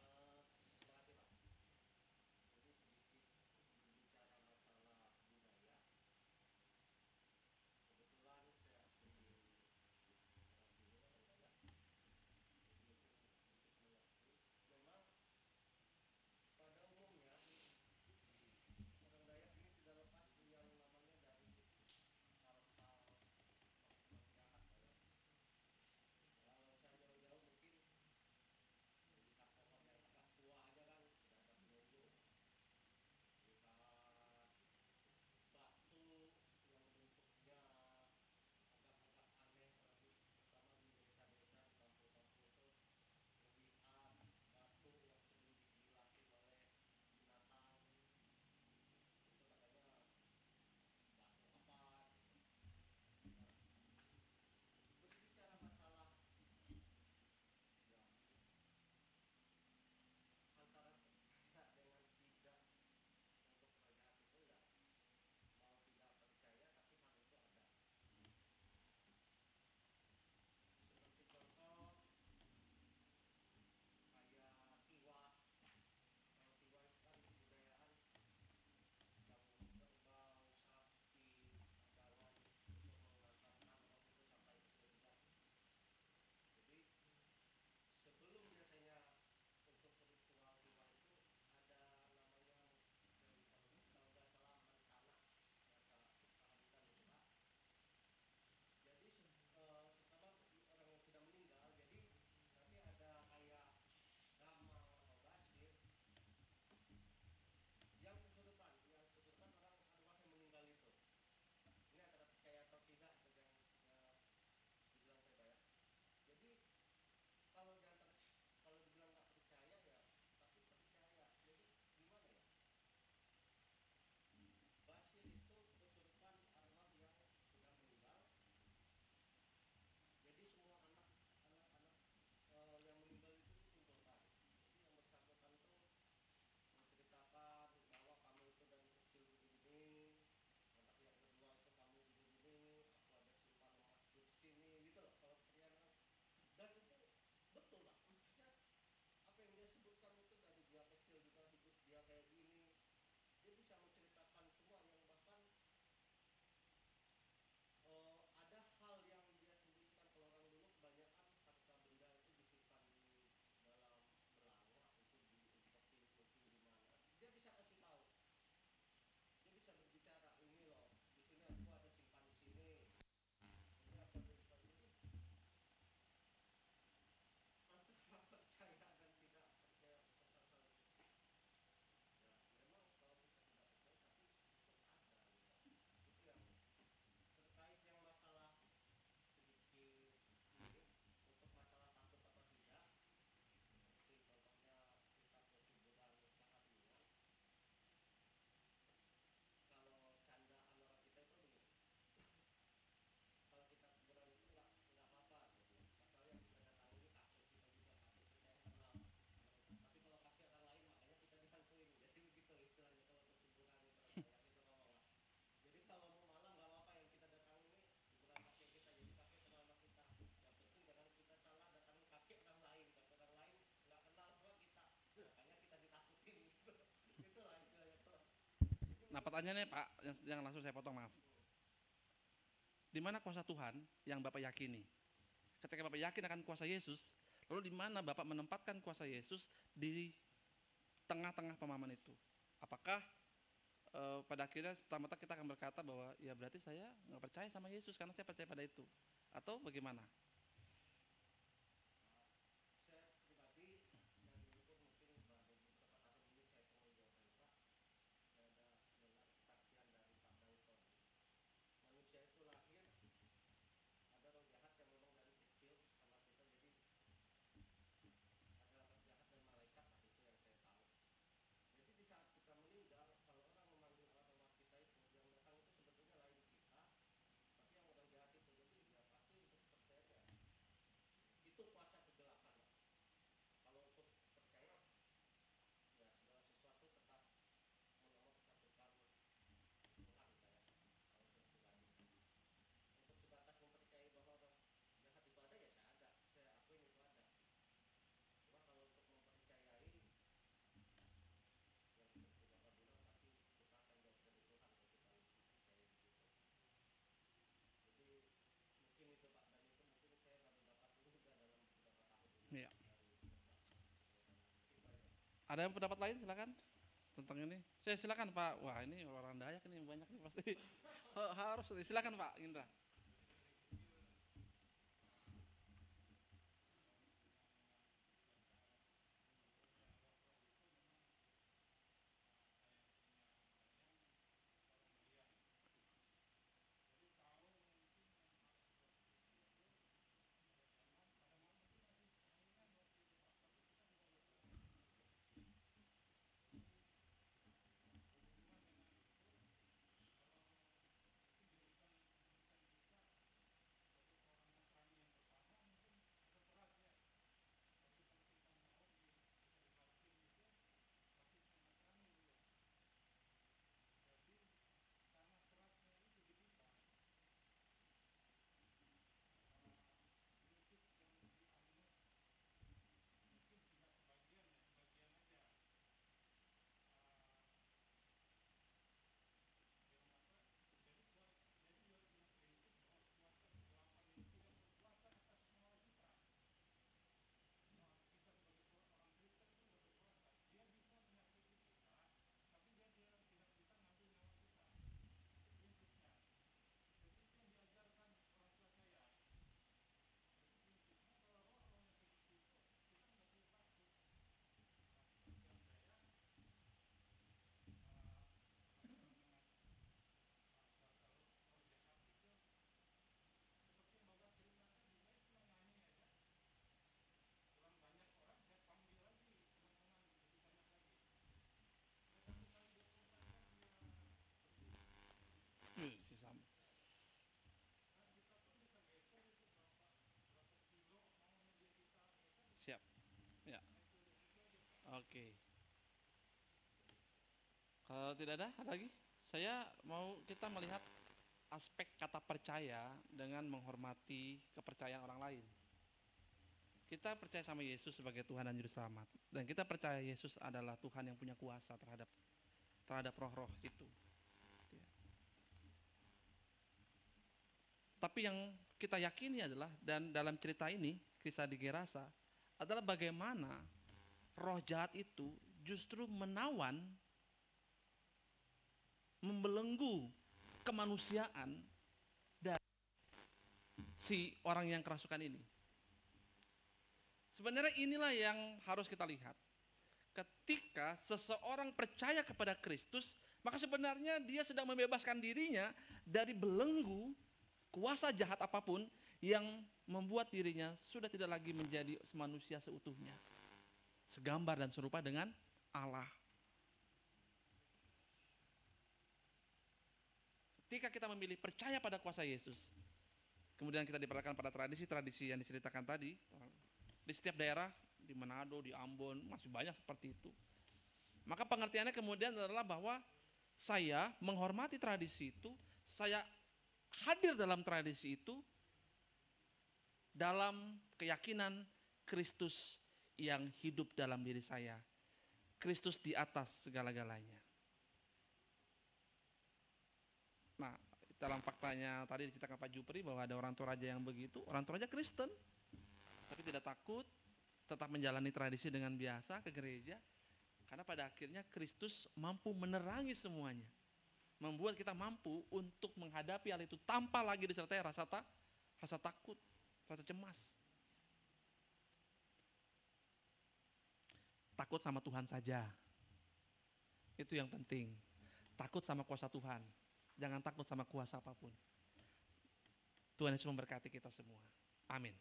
Nah pertanyaannya Pak, yang langsung saya potong, maaf. Di mana kuasa Tuhan yang Bapak yakini? Ketika Bapak yakin akan kuasa Yesus, lalu di mana Bapak menempatkan kuasa Yesus di tengah-tengah pemahaman itu? Apakah pada akhirnya setelah kita akan berkata bahwa ya berarti saya nggak percaya sama Yesus karena saya percaya pada itu, atau bagaimana? Ya. Ada yang pendapat lain silakan tentang ini. Saya silakan Pak. Wah ini orang Dayak ini banyak nih pasti. Harus silakan Pak Indra. Siap. Ya. Oke. Kalau tidak ada lagi, saya mau kita melihat aspek kata percaya dengan menghormati kepercayaan orang lain. Kita percaya sama Yesus sebagai Tuhan dan Juru Selamat, dan kita percaya Yesus adalah Tuhan yang punya kuasa terhadap roh-roh itu. Tapi yang kita yakini adalah, dan dalam cerita ini, kisah di Gerasa, adalah bagaimana roh jahat itu justru menawan, membelenggu kemanusiaan dari si orang yang kerasukan ini. Sebenarnya inilah yang harus kita lihat. Ketika seseorang percaya kepada Kristus, maka sebenarnya dia sedang membebaskan dirinya dari belenggu kuasa jahat apapun yang membuat dirinya sudah tidak lagi menjadi manusia seutuhnya, segambar dan serupa dengan Allah. Ketika kita memilih percaya pada kuasa Yesus, kemudian kita diperlakukan pada tradisi-tradisi yang diceritakan tadi, di setiap daerah, di Manado, di Ambon, masih banyak seperti itu. Maka pengertiannya kemudian adalah bahwa saya menghormati tradisi itu, saya hadir dalam tradisi itu, dalam keyakinan Kristus yang hidup dalam diri saya. Kristus di atas segala-galanya. Nah, dalam faktanya tadi diceritakan Pak Jupri bahwa ada orang tua raja yang begitu, orang tua raja Kristen, tapi tidak takut, tetap menjalani tradisi dengan biasa ke gereja, karena pada akhirnya Kristus mampu menerangi semuanya, membuat kita mampu untuk menghadapi hal itu tanpa lagi disertai rasa takut, rasa cemas. Takut sama Tuhan saja, itu yang penting. Takut sama kuasa Tuhan, jangan takut sama kuasa apapun. Tuhan Yesus memberkati kita semua. Amin.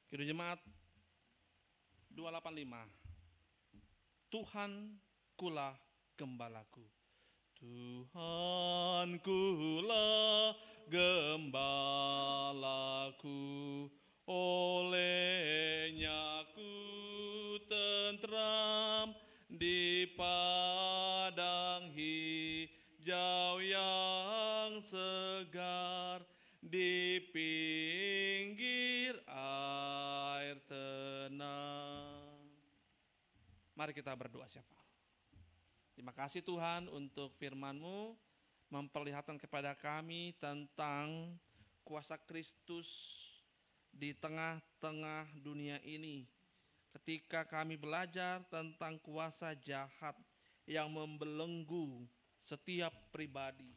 Kidung Jemaat 285. Tuhan kulah gembalaku. Tuhan kulah gembalaku, olehnya ku tentram di padang hijau yang segar, di pinggir air tenang. Mari kita berdoa syafaat. Terima kasih Tuhan untuk firman-Mu memperlihatkan kepada kami tentang kuasa Kristus di tengah-tengah dunia ini. Ketika kami belajar tentang kuasa jahat yang membelenggu setiap pribadi.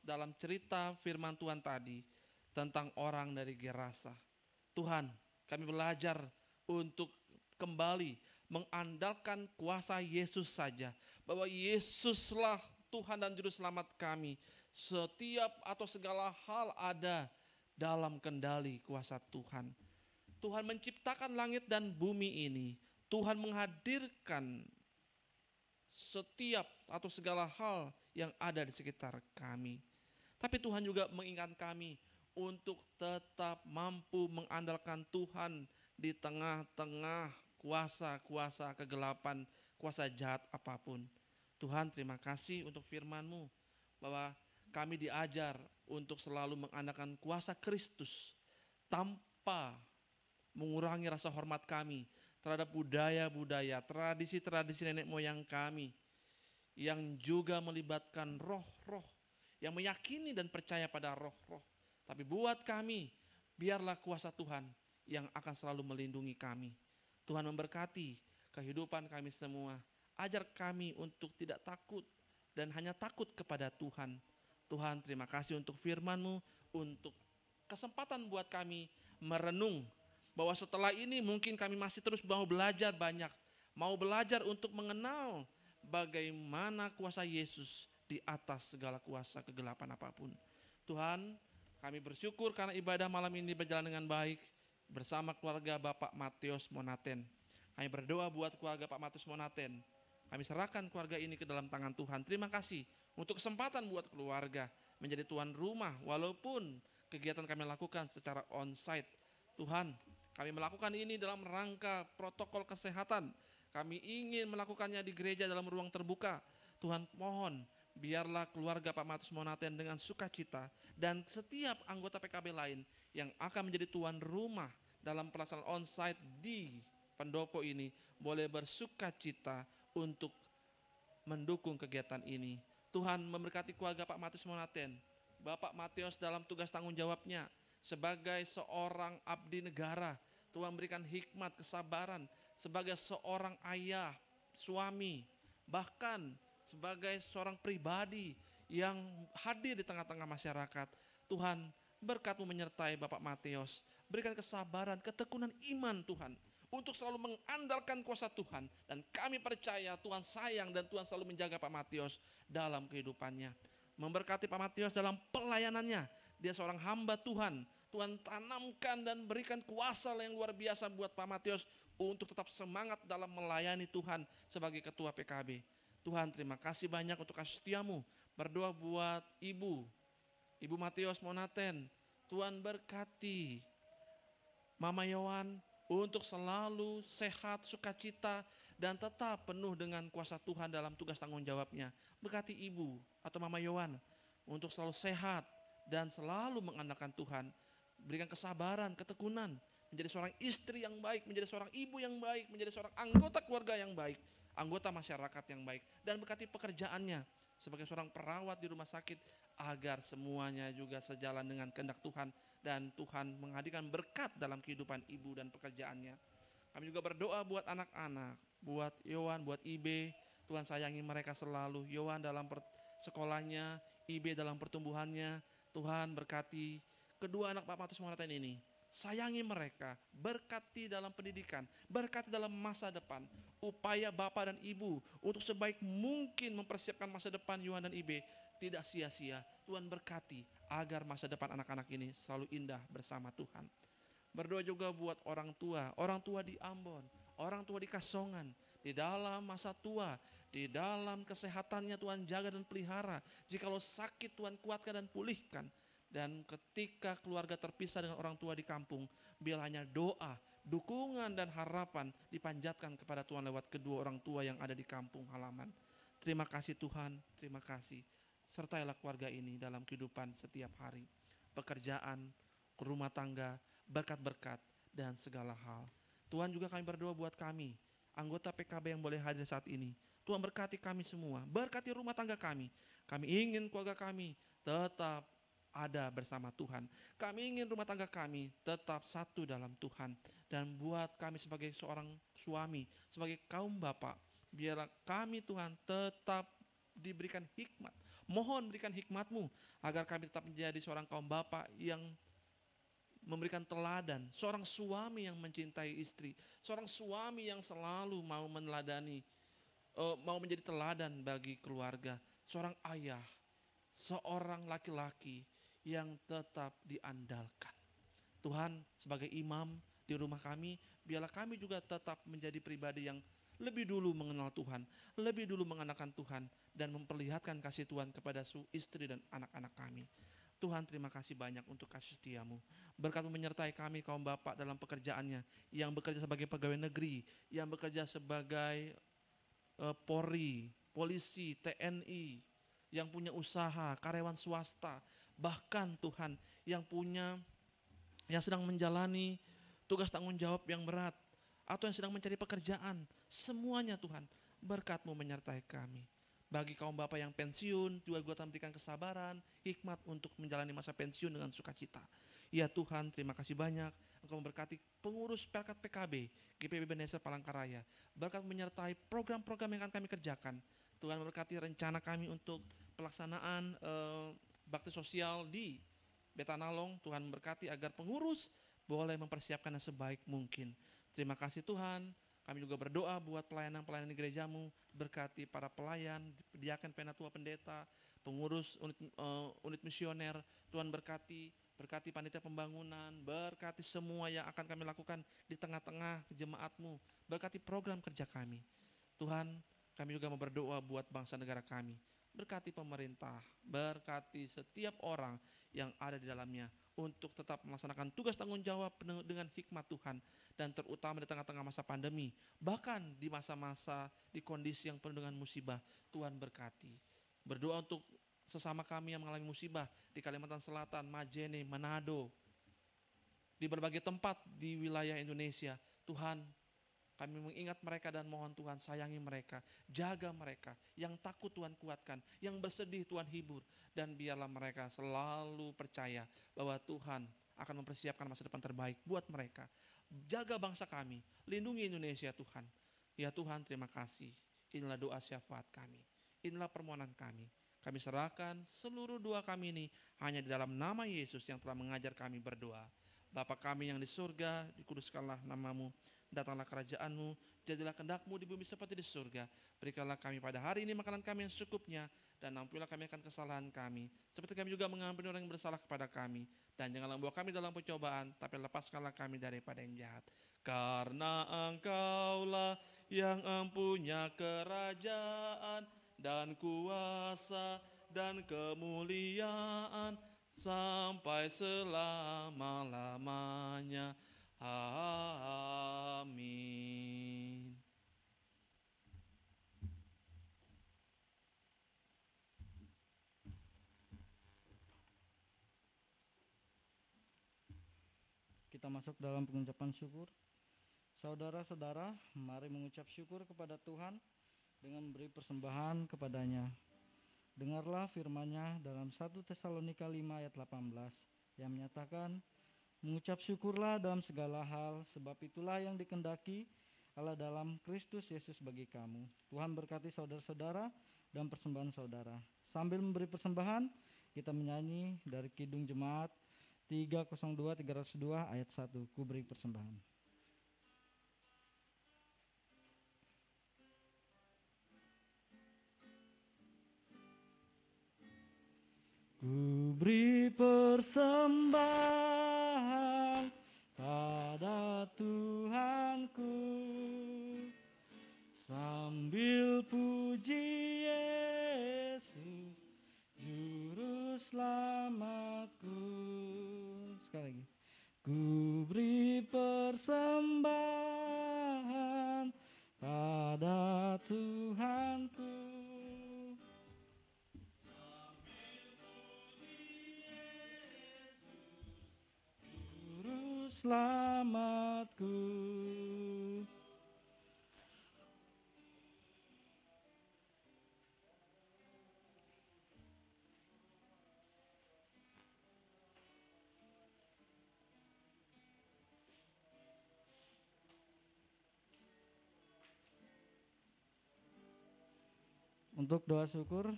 Dalam cerita firman Tuhan tadi tentang orang dari Gerasa. Tuhan, kami belajar untuk kembali mengandalkan kuasa Yesus saja, bahwa Yesuslah Tuhan dan Juru Selamat kami. Setiap atau segala hal ada dalam kendali kuasa Tuhan. Tuhan menciptakan langit dan bumi ini. Tuhan menghadirkan setiap atau segala hal yang ada di sekitar kami. Tapi Tuhan juga mengingatkan kami untuk tetap mampu mengandalkan Tuhan di tengah-tengah kuasa-kuasa kegelapan, kuasa jahat apapun. Tuhan, terima kasih untuk firman-Mu bahwa kami diajar untuk selalu mengandalkan kuasa Kristus tanpa mengurangi rasa hormat kami terhadap budaya-budaya, tradisi-tradisi nenek moyang kami yang juga melibatkan roh-roh yang meyakini dan percaya pada roh-roh. Tapi buat kami, biarlah kuasa Tuhan yang akan selalu melindungi kami. Tuhan memberkati kehidupan kami semua. Ajar kami untuk tidak takut dan hanya takut kepada Tuhan. Tuhan, terima kasih untuk firman-Mu, untuk kesempatan buat kami merenung bahwa setelah ini mungkin kami masih terus mau belajar banyak. Mau belajar untuk mengenal bagaimana kuasa Yesus di atas segala kuasa kegelapan apapun. Tuhan, kami bersyukur karena ibadah malam ini berjalan dengan baik bersama keluarga Bapak Matius Monaten. Kami berdoa buat keluarga Pak Matius Monaten. Kami serahkan keluarga ini ke dalam tangan Tuhan. Terima kasih untuk kesempatan buat keluarga menjadi tuan rumah walaupun kegiatan kami lakukan secara on-site. Tuhan, kami melakukan ini dalam rangka protokol kesehatan. Kami ingin melakukannya di gereja dalam ruang terbuka. Tuhan mohon biarlah keluarga Pak Matius Monaten dengan sukacita dan setiap anggota PKB lain yang akan menjadi tuan rumah dalam pelaksanaan on-site di pendopo ini boleh bersukacita untuk mendukung kegiatan ini. Tuhan memberkati keluarga Pak Matius Monaten. Bapak Matius dalam tugas tanggung jawabnya sebagai seorang abdi negara. Tuhan berikan hikmat, kesabaran sebagai seorang ayah, suami, bahkan sebagai seorang pribadi yang hadir di tengah-tengah masyarakat. Tuhan, berkat-Mu menyertai Bapak Matius. Berikan kesabaran, ketekunan iman Tuhan untuk selalu mengandalkan kuasa Tuhan. Dan kami percaya Tuhan sayang dan Tuhan selalu menjaga Pak Matius dalam kehidupannya. Memberkati Pak Matius dalam pelayanannya. Dia seorang hamba Tuhan. Tuhan tanamkan dan berikan kuasa yang luar biasa buat Pak Matius untuk tetap semangat dalam melayani Tuhan sebagai ketua PKB. Tuhan, terima kasih banyak untuk kasih setia-Mu. Berdoa buat Ibu Matius Monaten. Tuhan berkati Mama Yohan untuk selalu sehat, sukacita, dan tetap penuh dengan kuasa Tuhan dalam tugas tanggung jawabnya. Berkati Ibu atau Mama Yohan untuk selalu sehat dan selalu mengandalkan Tuhan. berikan kesabaran, ketekunan, menjadi seorang istri yang baik, menjadi seorang ibu yang baik, menjadi seorang anggota keluarga yang baik, anggota masyarakat yang baik, dan berkati pekerjaannya sebagai seorang perawat di rumah sakit, agar semuanya juga sejalan dengan kehendak Tuhan, dan Tuhan menghadirkan berkat dalam kehidupan ibu dan pekerjaannya. Kami juga berdoa buat anak-anak, buat Yohan, buat Ibe. Tuhan sayangi mereka selalu. Yohan dalam sekolahnya, Ibe dalam pertumbuhannya. Tuhan berkati kedua anak Pak Matius Monaten ini. Sayangi mereka, berkati dalam pendidikan, berkati dalam masa depan. Upaya Bapak dan Ibu untuk sebaik mungkin mempersiapkan masa depan Yohan dan Ibe tidak sia-sia. Tuhan berkati agar masa depan anak-anak ini selalu indah bersama Tuhan. Berdoa juga buat orang tua di Ambon, orang tua di Kasongan, di dalam masa tua, di dalam kesehatannya Tuhan jaga dan pelihara. Jikalau sakit Tuhan kuatkan dan pulihkan. Dan ketika keluarga terpisah dengan orang tua di kampung, biar hanya doa, dukungan dan harapan dipanjatkan kepada Tuhan lewat kedua orang tua yang ada di kampung halaman. Terima kasih Tuhan, terima kasih. Sertailah keluarga ini dalam kehidupan setiap hari. Pekerjaan, rumah tangga, berkat-berkat, dan segala hal. Tuhan juga kami berdoa buat kami, anggota PKB yang boleh hadir saat ini. Tuhan berkati kami semua, berkati rumah tangga kami. Kami ingin keluarga kami tetap ada bersama Tuhan. Kami ingin rumah tangga kami tetap satu dalam Tuhan. Dan buat kami sebagai seorang suami, sebagai kaum bapak, biarlah kami Tuhan tetap diberikan hikmat. Mohon berikan hikmat-Mu agar kami tetap menjadi seorang kaum bapak yang memberikan teladan, seorang suami yang mencintai istri, seorang suami yang selalu mau meneladani, mau menjadi teladan bagi keluarga, seorang ayah, seorang laki-laki yang tetap diandalkan. Tuhan, sebagai imam di rumah kami, biarlah kami juga tetap menjadi pribadi yang lebih dulu mengenal Tuhan, lebih dulu mengandalkan Tuhan, dan memperlihatkan kasih Tuhan kepada istri dan anak-anak kami. Tuhan, terima kasih banyak untuk kasih setia-Mu. Berkat-Mu menyertai kami kaum bapak dalam pekerjaannya, yang bekerja sebagai pegawai negeri, yang bekerja sebagai Polri, polisi, TNI, yang punya usaha, karyawan swasta, bahkan Tuhan yang sedang menjalani tugas tanggung jawab yang berat, atau yang sedang mencari pekerjaan, semuanya Tuhan, berkat-Mu menyertai kami. Bagi kaum bapak yang pensiun, juga Tuhan berikan kesabaran, hikmat untuk menjalani masa pensiun dengan sukacita. Ya Tuhan, terima kasih banyak. Engkau memberkati pengurus Pelkat PKB, GPB Ebenezer Palangkaraya. Berkat menyertai program-program yang akan kami kerjakan. Tuhan memberkati rencana kami untuk pelaksanaan bakti sosial di Betanalong. Tuhan memberkati agar pengurus boleh mempersiapkannya sebaik mungkin. Terima kasih Tuhan. Kami juga berdoa buat pelayanan-pelayanan di gereja-Mu, berkati para pelayan, diaken, penatua, pendeta, pengurus unit misioner. Tuhan berkati panitia pembangunan, berkati semua yang akan kami lakukan di tengah-tengah jemaat-Mu, berkati program kerja kami. Tuhan, kami juga mau berdoa buat bangsa negara kami, berkati pemerintah, berkati setiap orang yang ada di dalamnya, untuk tetap melaksanakan tugas tanggung jawab dengan hikmat Tuhan, dan terutama di tengah-tengah masa pandemi, bahkan di masa-masa di kondisi yang penuh dengan musibah. Tuhan berkati. Berdoa untuk sesama kami yang mengalami musibah di Kalimantan Selatan, Majene, Manado, di berbagai tempat di wilayah Indonesia. Tuhan, kami mengingat mereka dan mohon Tuhan sayangi mereka, jaga mereka. Yang takut Tuhan kuatkan, yang bersedih Tuhan hibur. Dan biarlah mereka selalu percaya bahwa Tuhan akan mempersiapkan masa depan terbaik buat mereka. Jaga bangsa kami, lindungi Indonesia Tuhan. Ya Tuhan, terima kasih. Inilah doa syafaat kami, inilah permohonan kami. Kami serahkan seluruh doa kami ini hanya di dalam nama Yesus yang telah mengajar kami berdoa. Bapa kami yang di surga, dikuduskanlah nama-Mu. Datanglah kerajaan-Mu, jadilah kehendak-Mu di bumi seperti di surga. Berikanlah kami pada hari ini makanan kami yang secukupnya, dan ampunilah kami akan kesalahan kami, seperti kami juga mengampuni orang yang bersalah kepada kami. Dan janganlah membawa kami dalam pencobaan, tapi lepaskanlah kami daripada yang jahat. Karena Engkaulah yang empunya kerajaan dan kuasa dan kemuliaan sampai selama-lamanya. Amin. kita masuk dalam pengucapan syukur. Saudara-saudara, mari mengucap syukur kepada Tuhan dengan memberi persembahan kepadanya. Dengarlah firman-Nya dalam 1 Tesalonika 5 ayat 18 yang menyatakan, mengucap syukurlah dalam segala hal, sebab itulah yang dikehendaki Allah dalam Kristus Yesus bagi kamu. Tuhan berkati saudara-saudara dan persembahan saudara. Sambil memberi persembahan, kita menyanyi dari Kidung Jemaat 302 ayat 1, ku beri persembahan. Ku beri persembahan pada Tuhanku, sambil puji Yesus, Juru Selamatku. Sekali lagi. Ku beri persembahan pada Tuhanku, selamatku. Untuk doa syukur,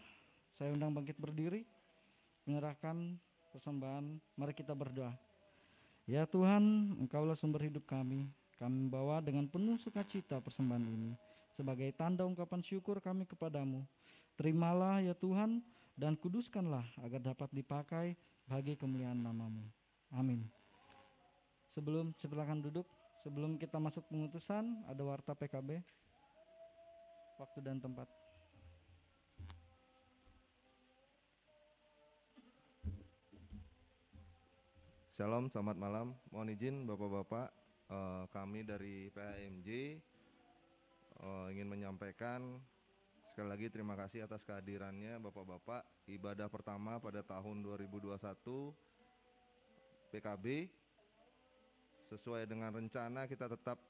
saya undang bangkit berdiri, menyerahkan persembahan. Mari kita berdoa. Ya Tuhan, Engkaulah sumber hidup kami. Kami membawa dengan penuh sukacita persembahan ini sebagai tanda ungkapan syukur kami kepadamu. Terimalah ya Tuhan, dan kuduskanlah agar dapat dipakai bagi kemuliaan nama-Mu. Amin. Silakan duduk. Sebelum kita masuk pengutusan, ada warta PKB. Waktu dan tempat. Shalom, selamat malam. Mohon izin Bapak-Bapak, kami dari PAMJ ingin menyampaikan sekali lagi terima kasih atas kehadirannya Bapak-Bapak. Ibadah pertama pada tahun 2021 PKB sesuai dengan rencana kita tetap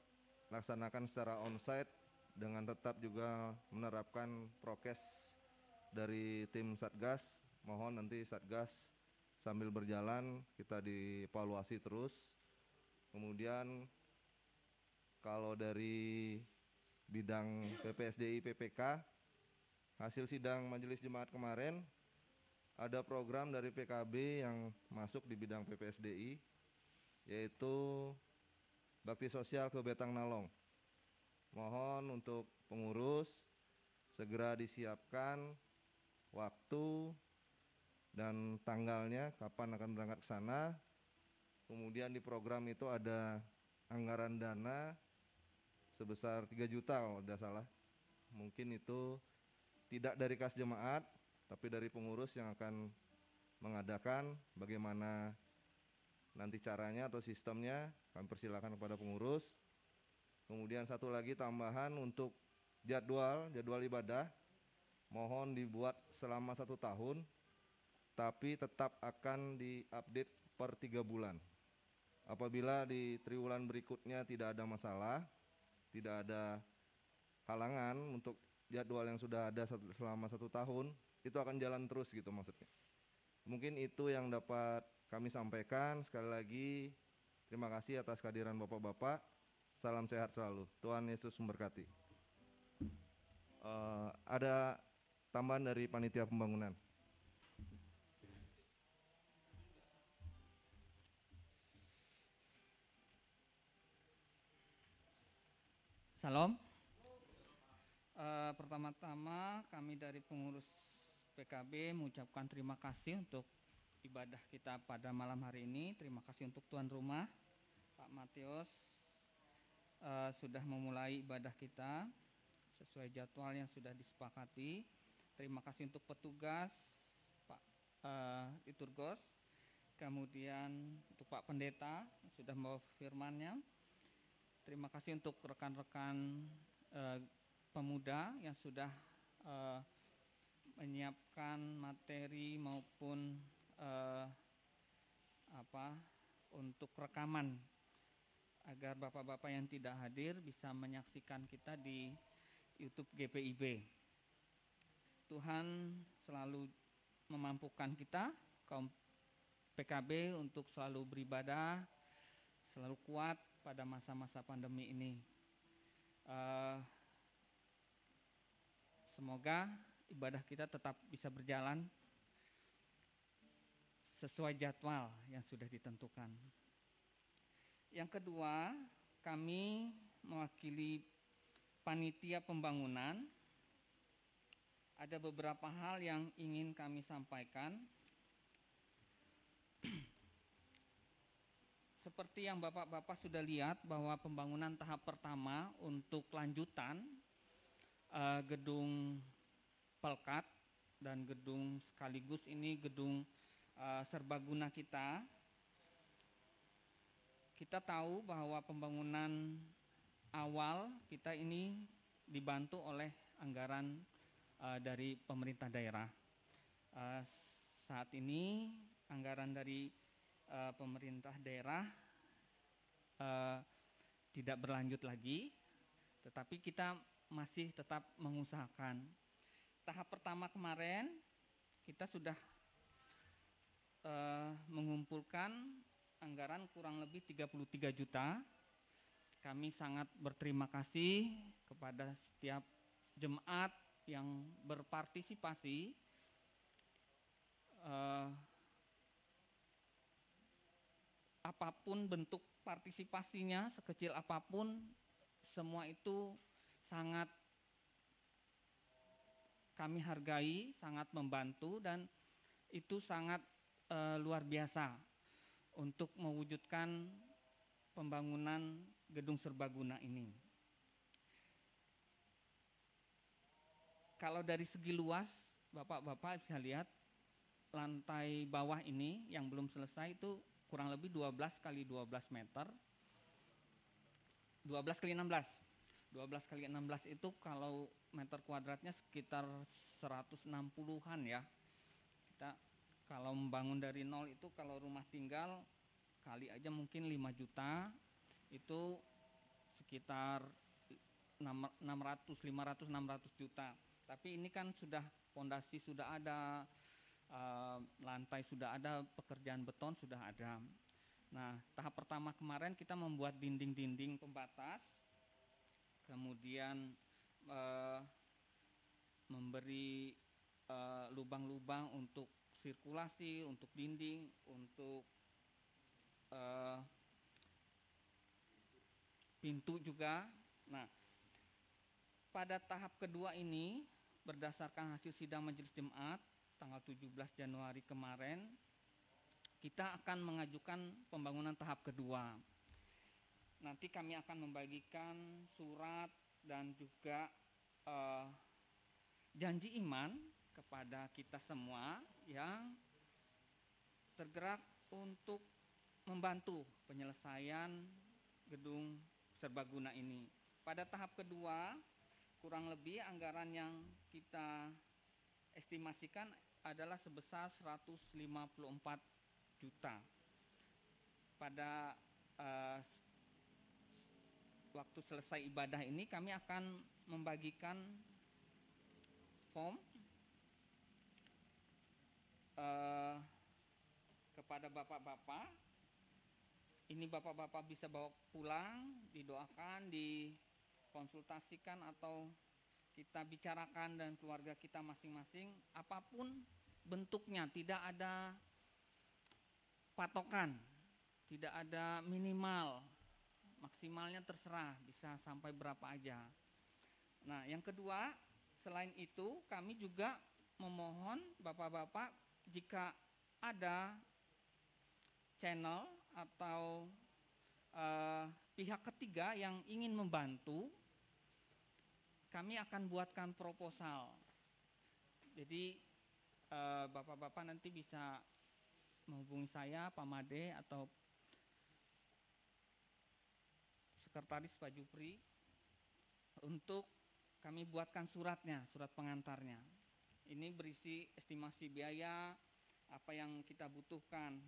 laksanakan secara onsite dengan tetap juga menerapkan prokes dari tim Satgas. Mohon nanti Satgas sambil berjalan kita dievaluasi terus. Kemudian kalau dari bidang PPSDI PPK, hasil sidang Majelis Jemaat kemarin ada program dari PKB yang masuk di bidang PPSDI, yaitu bakti sosial ke Betang Nalong. Mohon untuk pengurus segera disiapkan waktu dan tanggalnya kapan akan berangkat ke sana. Kemudian di program itu ada anggaran dana sebesar 3 juta kalau tidak salah. Mungkin itu tidak dari kas jemaat, tapi dari pengurus yang akan mengadakan. Bagaimana nanti caranya atau sistemnya, kami persilakan kepada pengurus. Kemudian satu lagi tambahan untuk jadwal ibadah, mohon dibuat selama 1 tahun, tapi tetap akan diupdate per 3 bulan. Apabila di triwulan berikutnya tidak ada masalah, tidak ada halangan untuk jadwal yang sudah ada selama 1 tahun, itu akan jalan terus gitu maksudnya. Mungkin itu yang dapat kami sampaikan. Sekali lagi terima kasih atas kehadiran Bapak-Bapak. Salam sehat selalu. Tuhan Yesus memberkati. Ada tambahan dari panitia pembangunan. Salam. Pertama-tama kami dari pengurus PKB mengucapkan terima kasih untuk ibadah kita pada malam hari ini. Terima kasih untuk tuan rumah Pak Matius sudah memulai ibadah kita sesuai jadwal yang sudah disepakati. Terima kasih untuk petugas Pak Liturgos, kemudian untuk Pak Pendeta yang sudah membawa firman-Nya. Terima kasih untuk rekan-rekan pemuda yang sudah menyiapkan materi maupun untuk rekaman agar bapak-bapak yang tidak hadir bisa menyaksikan kita di YouTube GPIB. Tuhan selalu memampukan kita, kaum PKB, untuk selalu beribadah, selalu kuat pada masa-masa pandemi ini. Semoga ibadah kita tetap bisa berjalan sesuai jadwal yang sudah ditentukan. Yang kedua, kami mewakili panitia pembangunan. Ada beberapa hal yang ingin kami sampaikan. Seperti yang bapak-bapak sudah lihat bahwa pembangunan tahap pertama untuk lanjutan gedung Pelkat dan gedung sekaligus ini gedung serbaguna kita. Kita tahu bahwa pembangunan awal kita ini dibantu oleh anggaran dari pemerintah daerah. Saat ini anggaran dari pemerintah daerah tidak berlanjut lagi, tetapi kita masih tetap mengusahakan. Tahap pertama kemarin kita sudah mengumpulkan anggaran kurang lebih 33 juta. Kami sangat berterima kasih kepada setiap jemaat yang berpartisipasi. Apapun bentuk partisipasinya, sekecil apapun, semua itu sangat kami hargai, sangat membantu, dan itu sangat luar biasa untuk mewujudkan pembangunan gedung serbaguna ini. Kalau dari segi luas, bapak-bapak bisa lihat lantai bawah ini yang belum selesai itu kurang lebih 12 kali 12 meter. 12 kali 16. 12 kali 16 itu kalau meter kuadratnya sekitar 160-an ya. Kita kalau membangun dari nol itu, kalau rumah tinggal kali aja mungkin 5 juta, itu sekitar 500-600 juta. Tapi ini kan sudah fondasi sudah ada, lantai sudah ada, pekerjaan beton sudah ada. Nah, tahap pertama kemarin kita membuat dinding-dinding pembatas, kemudian memberi lubang-lubang untuk sirkulasi, untuk dinding, untuk pintu juga. Nah, pada tahap kedua ini berdasarkan hasil sidang majelis jemaat tanggal 17 Januari kemarin, kita akan mengajukan pembangunan tahap kedua. Nanti kami akan membagikan surat dan juga janji iman kepada kita semua yang tergerak untuk membantu penyelesaian gedung serbaguna ini. Pada tahap kedua, kurang lebih anggaran yang kita estimasikan adalah sebesar 154 juta. Pada waktu selesai ibadah ini kami akan membagikan form kepada bapak-bapak. Ini bapak-bapak bisa bawa pulang, didoakan, dikonsultasikan, atau kita bicarakan dan keluarga kita masing-masing. Apapun bentuknya, tidak ada patokan, tidak ada minimal, maksimalnya terserah, bisa sampai berapa aja. Nah, yang kedua, selain itu kami juga memohon bapak-bapak jika ada channel atau pihak ketiga yang ingin membantu, kami akan buatkan proposal. Jadi bapak-bapak nanti bisa menghubungi saya, Pak Made, atau Sekretaris Pak Jupri, untuk kami buatkan suratnya, surat pengantarnya. Ini berisi estimasi biaya, apa yang kita butuhkan.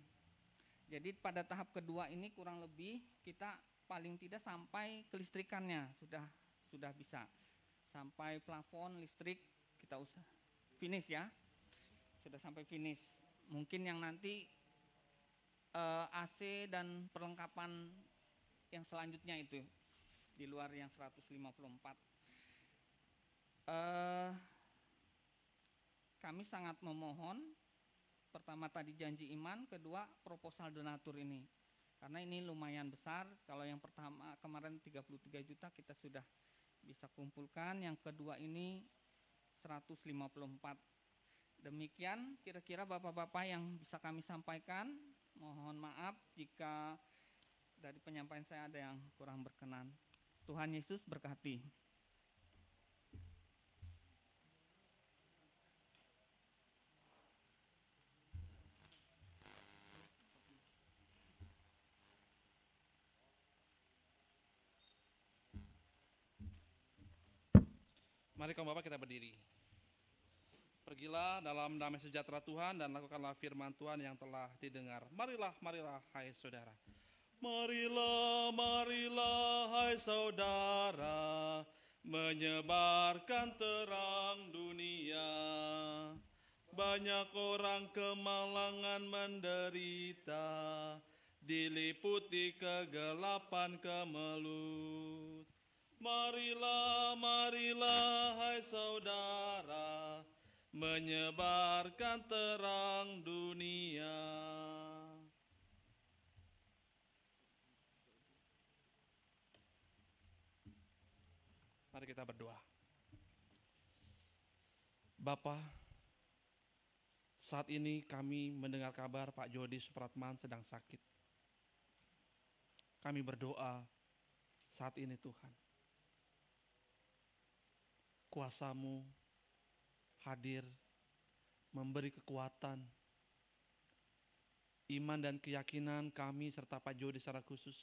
Jadi pada tahap kedua ini kurang lebih kita paling tidak sampai kelistrikannya sudah bisa. Sampai plafon listrik kita usah finish ya. Sudah sampai finish. Mungkin yang nanti AC dan perlengkapan yang selanjutnya itu di luar yang 154. Kami sangat memohon, pertama tadi janji iman, kedua proposal donatur ini. Karena ini lumayan besar, kalau yang pertama kemarin 33 juta kita sudah bisa kumpulkan, yang kedua ini 154. Demikian kira-kira Bapak-Bapak yang bisa kami sampaikan. Mohon maaf jika dari penyampaian saya ada yang kurang berkenan. Tuhan Yesus berkati. Mari kaum Bapak kita berdiri. Pergilah dalam damai sejahtera Tuhan dan lakukanlah firman Tuhan yang telah didengar. Marilah, marilah hai saudara. Marilah, marilah hai saudara, menyebarkan terang dunia. Banyak orang kemalangan menderita, diliputi kegelapan kemelut. Marilah, marilah hai saudara, menyebarkan terang dunia. Mari kita berdoa. Bapa, saat ini kami mendengar kabar Pak Jody Supratman sedang sakit. Kami berdoa saat ini Tuhan, kuasa-Mu hadir, memberi kekuatan, iman dan keyakinan kami serta Pak Jody secara khusus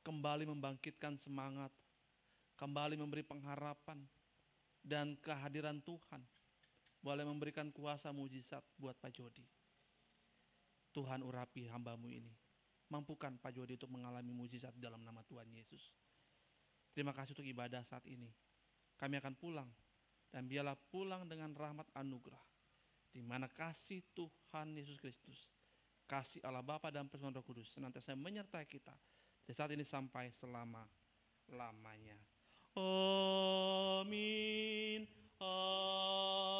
kembali membangkitkan semangat, kembali memberi pengharapan, dan kehadiran Tuhan boleh memberikan kuasa mujizat buat Pak Jody. Tuhan urapi hamba-Mu ini, mampukan Pak Jody untuk mengalami mujizat dalam nama Tuhan Yesus. Terima kasih untuk ibadah saat ini. Kami akan pulang, dan biarlah pulang dengan rahmat anugerah, di mana kasih Tuhan Yesus Kristus, kasih Allah Bapa dan Persekutuan Roh Kudus senantiasa menyertai kita dari saat ini sampai selama-lamanya. Amin. Amin.